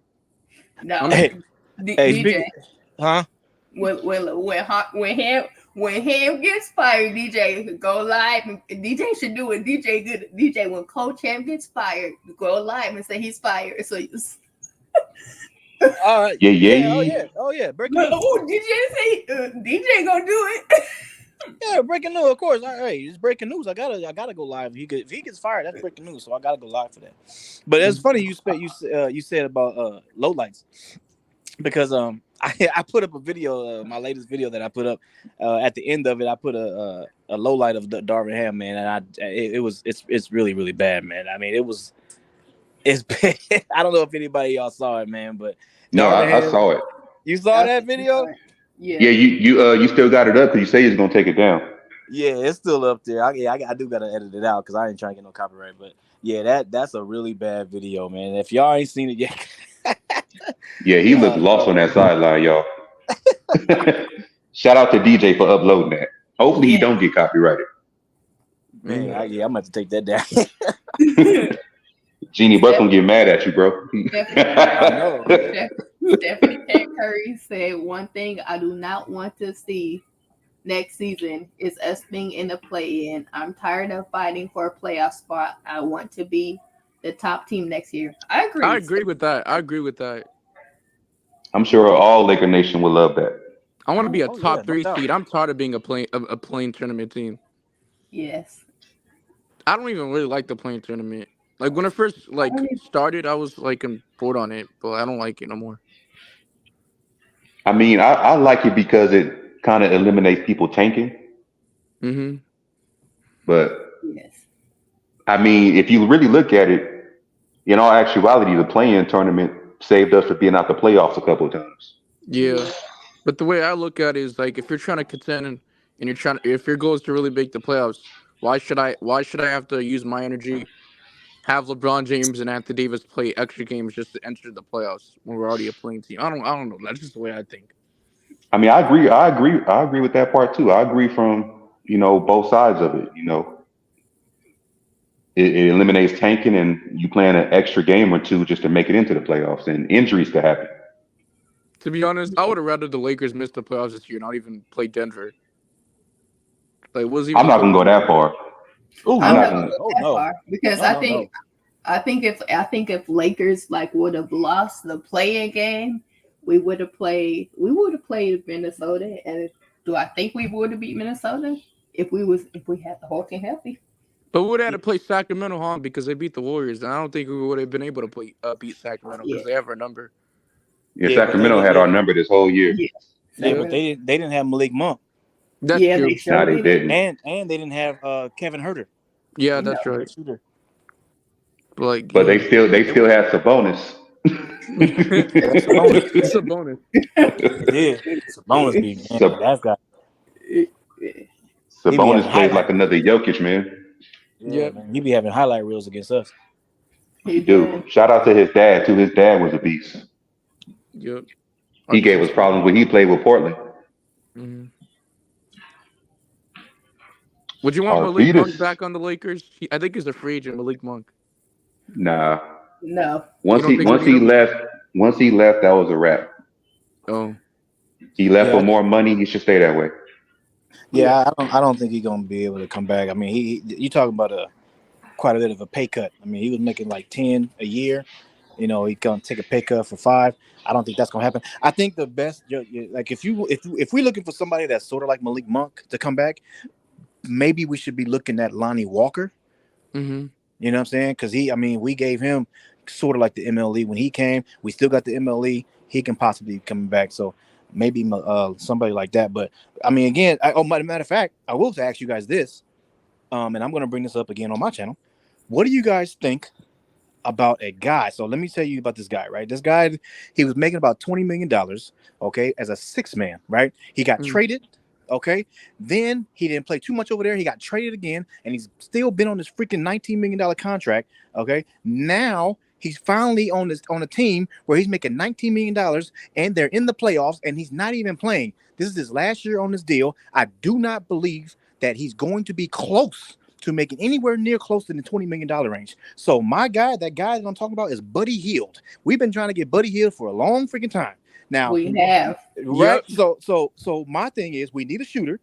No, Hey, DJ. Huh? When Ham gets fired, DJ go live. DJ should do it. DJ when Coach Ham gets fired, go live and say he's fired. So All right. Oh yeah. Breaking news. DJ gonna do it. Yeah, breaking news. Of course. Hey, it's breaking news. I gotta go live. If he gets fired, that's breaking news. So I gotta go live for that. But it's funny you said about lowlights, because I put up a video, my latest video that I put up. At the end of it, I put a low light of Darvin Ham, man, and it's really really bad, man. I mean, it's bad. I don't know if anybody y'all saw it, man, but No, Darvin I Ham, saw it. you saw that video? Yeah. Yeah, you still got it up because you say you're gonna take it down. Yeah, it's still up there. I do gotta edit it out because I ain't trying to get no copyright. But yeah, that's a really bad video, man. If y'all ain't seen it yet, Yeah, he looked lost on that sideline, y'all. Shout out to DJ for uploading that. Hopefully he don't get copyrighted. man, I'm gonna have to take that down. Jeannie Buck gonna get mad at you, bro. I know. Stephanie K. Curry said, "One thing I do not want to see next season is us being in the play-in. I'm tired of fighting for a playoff spot. I want to be the top team next year." I agree. I agree with that. I'm sure all Laker Nation will love that. I want to be a Oh, top yeah, no 3 doubt. seed. I'm tired of being a playing tournament team. Yes. I don't even really like the playing tournament. Like when I first started, I was like bored on it, but I don't like it no more. I mean, I like it because it kind of eliminates people tanking. Mm-hmm. But Yes. I mean, if you really look at it, in all actuality, the play-in tournament saved us from being out the playoffs a couple of times. Yeah, but the way I look at it is like if you're trying to contend and if your goal is to really make the playoffs, why should I have to use my energy, have LeBron James and Anthony Davis play extra games just to enter the playoffs when we're already a playing team? I don't know. That's just the way I think. I mean, I agree with that part too. I agree from both sides of it. It eliminates tanking, and you plan an extra game or two just to make it into the playoffs, and injuries could happen. To be honest, I would have rather the Lakers miss the playoffs this year, not even play Denver. Like, was even I'm not gonna go that far. Oh I'm not not gonna- going to go that far because I think if Lakers would have lost the play-in game, we would have played Minnesota, and do I think we would have beat Minnesota if we had the whole team healthy? But we would have had to play Sacramento home because they beat the Warriors, and I don't think we would have been able to beat Sacramento because they have our number. Yeah, Yeah, but Sacramento had our number this whole year. Yeah, but they didn't have Malik Monk. That's Yeah, true. they sure No, they did. didn't. And they didn't have Kevin Herter. Yeah, that's right. Shooter. Like, But yeah. they still had Sabonis. It's a bonus. Yeah, it's a bonus beat, man. Sab- That guy. Sabonis having plays like another Jokic, man. Yeah, Yeah. man. He be having highlight reels against us. He Dude, did. shout out to his dad too. His dad was a beast. Yep. He gave us problems when he played with Portland. Mhm. Would you want Malik Arvidas. Monk back on the Lakers? I think he's a free agent, Malik Monk. Nah. No. Once You don't think he left, that was a wrap. Oh, He left Yeah. for more money. He should stay that way. Yeah, I don't think he's gonna be able to come back. I mean, you talking about quite a bit of a pay cut. I mean, he was making like 10 a year. He's gonna take a pay cut for 5. I don't think that's gonna happen. I think the best, like if we're looking for somebody that's sort of like Malik Monk to come back, maybe we should be looking at Lonnie Walker. mm-hmm. You know what I'm saying? Because we gave him sort of like the MLE when he came. We still got the MLE. He can possibly come back. So maybe somebody like that. But I mean, again, matter of fact, I will ask you guys this, and I'm going to bring this up again on my channel. What do you guys think about a guy? So let me tell you about this guy, right? This guy, he was making about $20 million, okay, as a 6-man, right? He got traded. Okay, then he didn't play too much over there. He got traded again, and he's still been on this freaking $19 million contract. Okay, now he's finally on a team where he's making $19 million, and they're in the playoffs, and he's not even playing. This is his last year on this deal. I do not believe that he's going to be close to making anywhere near close to the $20 million range. So that guy that I'm talking about is Buddy Hield. We've been trying to get Buddy Hield for a long freaking time. Now We have. right. Yep. So my thing is we need a shooter.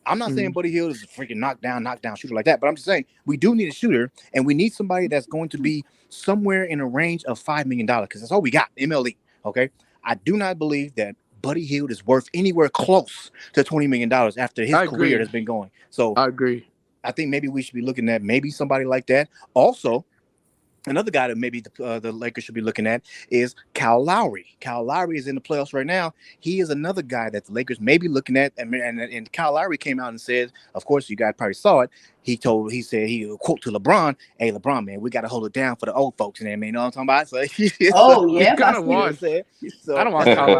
I'm not saying Buddy Hield is a freaking knockdown shooter like that, but I'm just saying we do need a shooter, and we need somebody that's going to be somewhere in a range of $5 million because that's all we got. MLE. Okay. I do not believe that Buddy Hield is worth anywhere close to $20 million after his career has been going. So I agree. I think maybe we should be looking at maybe somebody like that. Also, Another guy that maybe the Lakers should be looking at is Kyle Lowry. Kyle Lowry is in the playoffs right now. He is another guy that the Lakers may be looking at. And Kyle Lowry came out and said, of course, you guys probably saw it. He said, quote to LeBron, "Hey, LeBron, man, we got to hold it down for the old folks." And you know what I'm talking about? So, Oh He's yeah, kind I of see washed. that. I don't so want that's, Kyle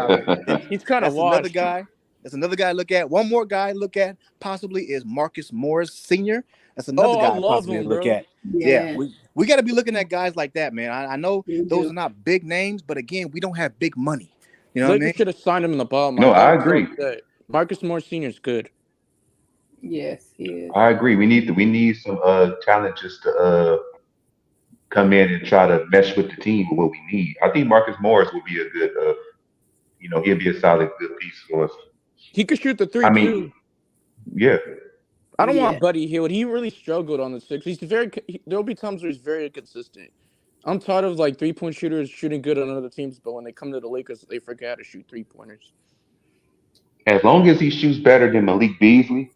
Lowry. He's kind of that's another washed. guy. That's another guy to look at. One more guy to look at possibly is Marcus Morris Sr. That's another I guy love possibly him, to look bro. at. Yeah, We got to be looking at guys like that, man. I know we those do. are not big names, but again, we don't have big money. You know what I Lakers mean? should have signed him in the bottom. No, I I was so agree. upset. Marcus Morris Sr. is good. Yes, he is. I agree. We need some talent just to come in and try to mesh with the team with what we need. I think Marcus Morris will be a good he'll be a solid good piece for us. He could shoot the three I too. mean, yeah. I don't Yeah. want Buddy Hield. He really struggled on the six. There'll be times where he's very consistent. I'm tired of like 3-point shooters shooting good on other teams, but when they come to the Lakers, they forget how to shoot 3-pointers. As long as he shoots better than Malik Beasley,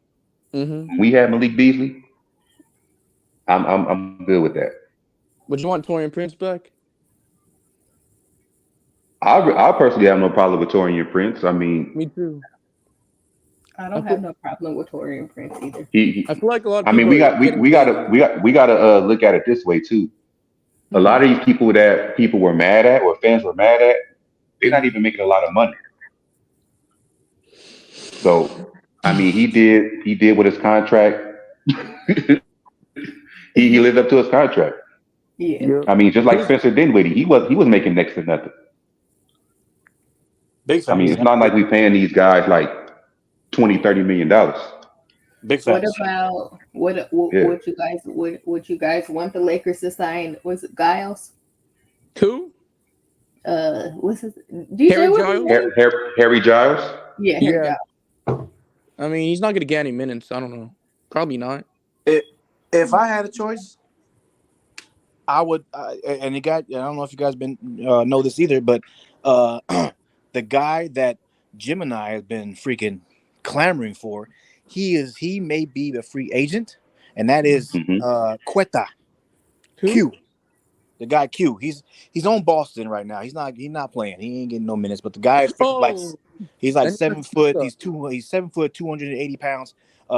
Mm-hmm. we had Malik Beasley. I'm good with that. Would you want Taurean Prince back? I personally have no problem with Torian Prince. I mean, Me too. I don't have no problem with Torian Prince either. he I feel like a lot of I people. mean, are getting we gotta look at it this way too. A lot of these people that people were mad at, or fans were mad at, they're not even making a lot of money. So, I mean, he did with his contract. he lived up to his contract. Yeah. Yeah. I mean, just like Spencer Dinwiddie, he was making next to nothing. Big I mean, facts. it's not like we paying these guys like $20-30 million. Big What facts. about Yeah. what you guys want the Lakers to sign? Was it Giles? Who? What's his DJ? Harry What's his Giles? name? Harry Giles. Yeah, Harry Yeah. Giles. I mean, he's not going to get any minutes. I don't know. Probably not. If I had a choice, I would. And you guys, I don't know if you guys know this either, but the guy that Gemini has been freaking clamoring for, he may be the free agent, and that is Quetta. Who? Q. The guy Q. He's on Boston right now. He's not playing. He ain't getting no minutes. But the guy is he's like 7 foot. He's 7 foot, 280 pounds.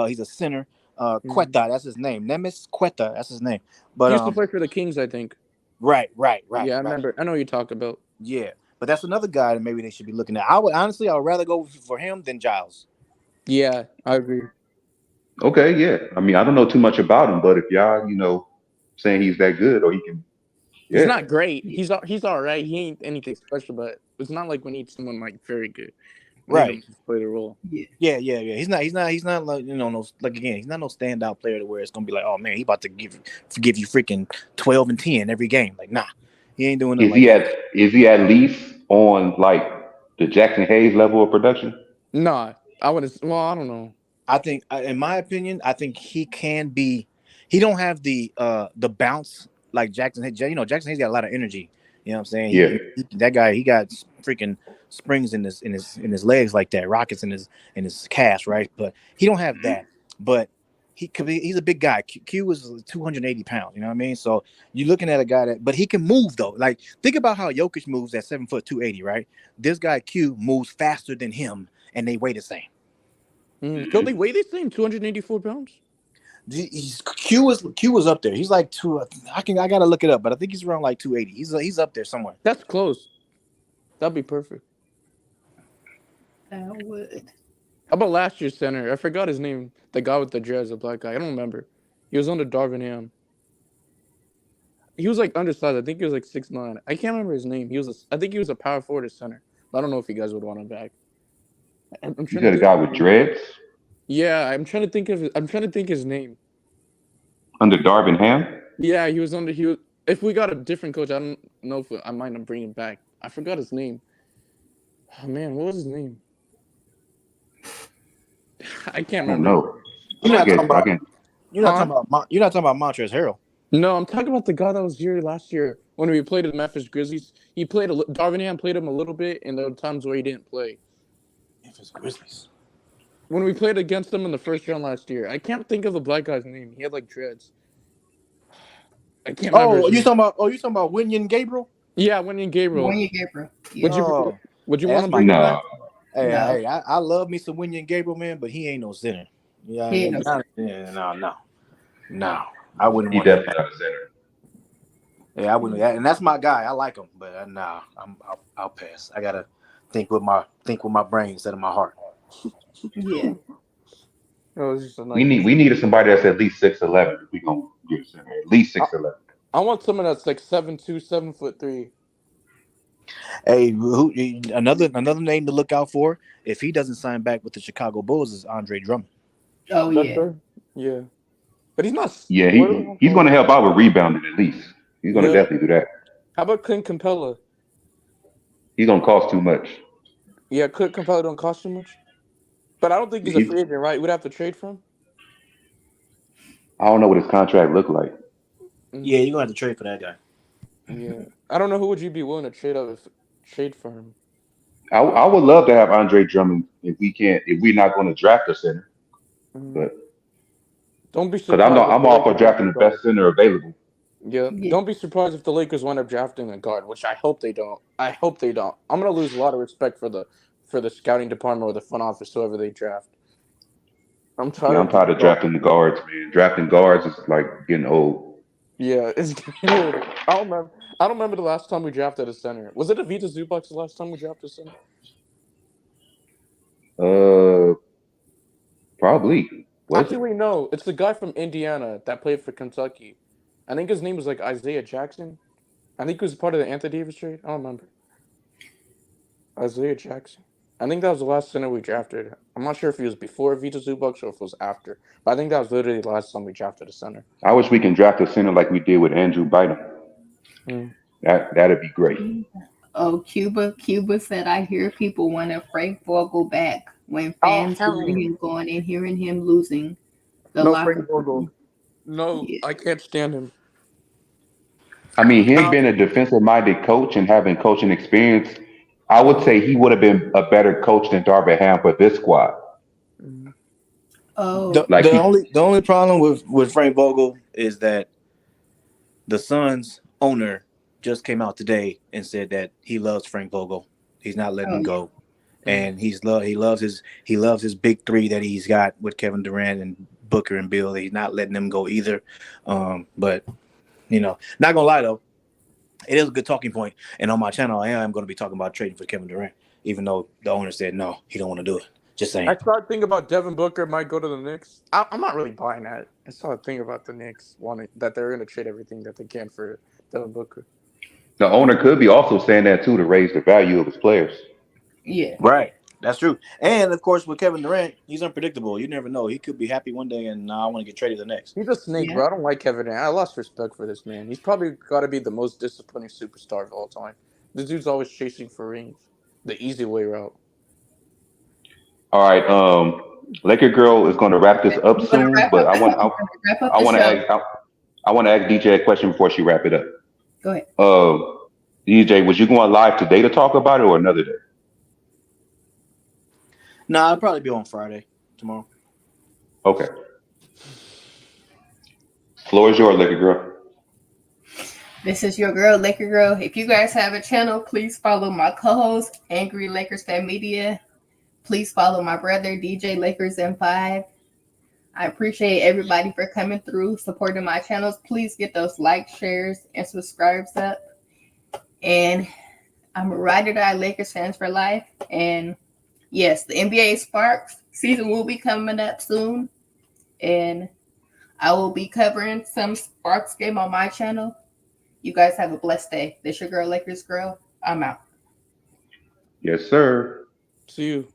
He's a center. Quetta, that's his name. Nemes Quetta, that's his name. But He used to play for the Kings, I think. right. Yeah, I remember. I know what you talk about. Yeah, but that's another guy that maybe they should be looking at. I would rather go for him than Giles. Yeah, I agree. Okay, yeah. I mean, I don't know too much about him, but if y'all, saying he's that good, or he can, yeah. He's not great. He's all right. He ain't anything special, but it's not like we need someone like very good. Right. To play the role. Yeah. He's not like he's not no standout player to where it's gonna be like, oh man, he about to give you freaking 12 and 10 every game. Like, nah, he ain't doing it. Is he at least on like the Jackson Hayes level of production? Nah, I wouldn't. Well, I don't know. I think, in my opinion, I think he can be. He don't have the bounce like Jackson Hayes. Jackson Hayes got a lot of energy. You know what I'm saying? Yeah. That guy, he got freaking springs in his legs like that, rockets in his calves, right? But he don't have that. But he's a big guy. Q is 280 pounds. You know what I mean? So you're looking at a guy but he can move though. Like, think about how Jokic moves at 7 foot 280, right? This guy Q moves faster than him, and they weigh the same. Don't they weigh the same? 284 pounds. Q was up there. He's like I gotta look it up, but I think he's around like 280. He's up there somewhere. That's close. That'd be perfect. That would. How about last year's center? I forgot his name. The guy with the dreads, the black guy. I don't remember. He was under Darvin Ham. He was like undersized. I think he was like 6'9". I can't remember his name. I think he was a power forward or center. I don't know if you guys would want him back. You said a guy with dreads Yeah, I'm trying to think his name. under Darvin Ham. Yeah, he was. If we got a different coach, I don't know if I might not bring him back. I forgot his name. Oh man, what was his name? I can't I don't remember. know. You're not talking about. Again, You're not talking about Montrezl Harrell. No, I'm talking about the guy that was here last year when we played the Memphis Grizzlies. He played Darvin Ham played him a little bit, and there were times where he didn't play. Memphis Grizzlies. When we played against them in the first round last year, I can't think of the black guy's name. He had like dreads. I can't remember. Oh, his you name. talking about Wenyan Gabriel? Yeah, Wenyan Gabriel. When you get bro. Would Yeah. you Oh, would you hey, want that's him my to go guy. back? Hey, No. hey, I love me some Wenyan Gabriel, man, but he ain't no center. Yeah, He ain't no center. no. I wouldn't He want him. definitely not a center. Yeah, I wouldn't. And that's my guy. I like him, but I'll pass. I gotta think with my brain instead of my heart. Yeah. It was just a We nice. needed somebody that's at least 6'11" if we gonna get a center. At least 6'11". I want someone that's like 7'2", 7'3". Hey, another name to look out for if he doesn't sign back with the Chicago Bulls is Andre Drummond. Oh That's yeah. fair. Yeah, but he's not. Yeah, What- he's gonna help out with rebounding at least. He's gonna Yeah. definitely do that. How about Clint Capella? He's gonna cost too much. Yeah, Clint Capella don't cost too much, but I don't think he's a free agent, right? We'd have to trade for him. I don't know what his contract looked like. Yeah, you're gonna have to trade for that guy. Yeah, I don't know who would you be willing to trade for him. I would love to have Andre Drummond if we're not going to draft a center, but Don't be because surprised. I'm all for drafting the best center available. Yeah, Yeah. don't be surprised if the Lakers wind up drafting a guard, which I hope they don't. I hope they don't. I'm gonna lose a lot of respect for the scouting department or the front office, whoever they draft. I'm tired. Yeah, I'm tired of drafting the guards, man. Drafting guards is like getting old. Yeah, it's good. I don't remember the last time we drafted a center. Was it Avita Zubac the last time we drafted a center? Probably. Was it? Actually, no. It's the guy from Indiana that played for Kentucky. I think his name was like Isaiah Jackson. I think he was part of the Anthony Davis trade. I don't remember. Isaiah Jackson. I think that was the last center we drafted. I'm not sure if he was before Vita Zubac or if it was after. But I think that was literally the last time we drafted a center. I wish we can draft a center like we did with Andrew Bynum. Mm. That'd be great. Oh, Cuba said I hear people want a Frank Vogel back when fans hell hearing him going and hearing him losing the No locker Frank Vogel. room. No, Yeah. I can't stand him. I mean, him being a defensive-minded coach and having coaching experience, I would say he would have been a better coach than Darvin Ham for this squad. Oh, The only problem with Frank Vogel is that the Suns owner just came out today and said that he loves Frank Vogel. He's not letting him go, and he loves his big three that he's got with Kevin Durant and Booker and Bill. He's not letting them go either. But not gonna lie though, it is a good talking point. And on my channel, I am going to be talking about trading for Kevin Durant, even though the owner said no, he don't want to do it. Just saying. I started thinking about Devin Booker might go to the Knicks. I'm not really buying that. I started thinking about the Knicks wanting that they're going to trade everything that they can for Devin Booker. The owner could be also saying that too to raise the value of his players. yeah. Right. That's true. And of course, with Kevin Durant, he's unpredictable. You never know. He could be happy one day and I want to get traded the next. He's a snake, Yeah. bro. I don't like Kevin Durant. I lost respect for this man. He's probably got to be the most disappointing superstar of all time. This dude's always chasing for rings, the easy way route. All right, Laker Girl is going to wrap this up soon, but I want to ask DJ a question before she wrap it up. Go ahead. DJ, was you going live today to talk about it or another day? Nah, I'll probably be on Friday tomorrow. Okay. Floor is yours, Laker Girl. This is your girl, Laker Girl. If you guys have a channel, please follow my co-host, Angry Lakers Fan Media. Please follow my brother, DJ Lakers M5. I appreciate everybody for coming through, supporting my channels. Please get those likes, shares, and subscribes up. And I'm a ride or die Lakers fans for life. And yes, the NBA Sparks season will be coming up soon. And I will be covering some Sparks game on my channel. You guys have a blessed day. This your girl, Lakers Girl. I'm out. Yes, sir. See you.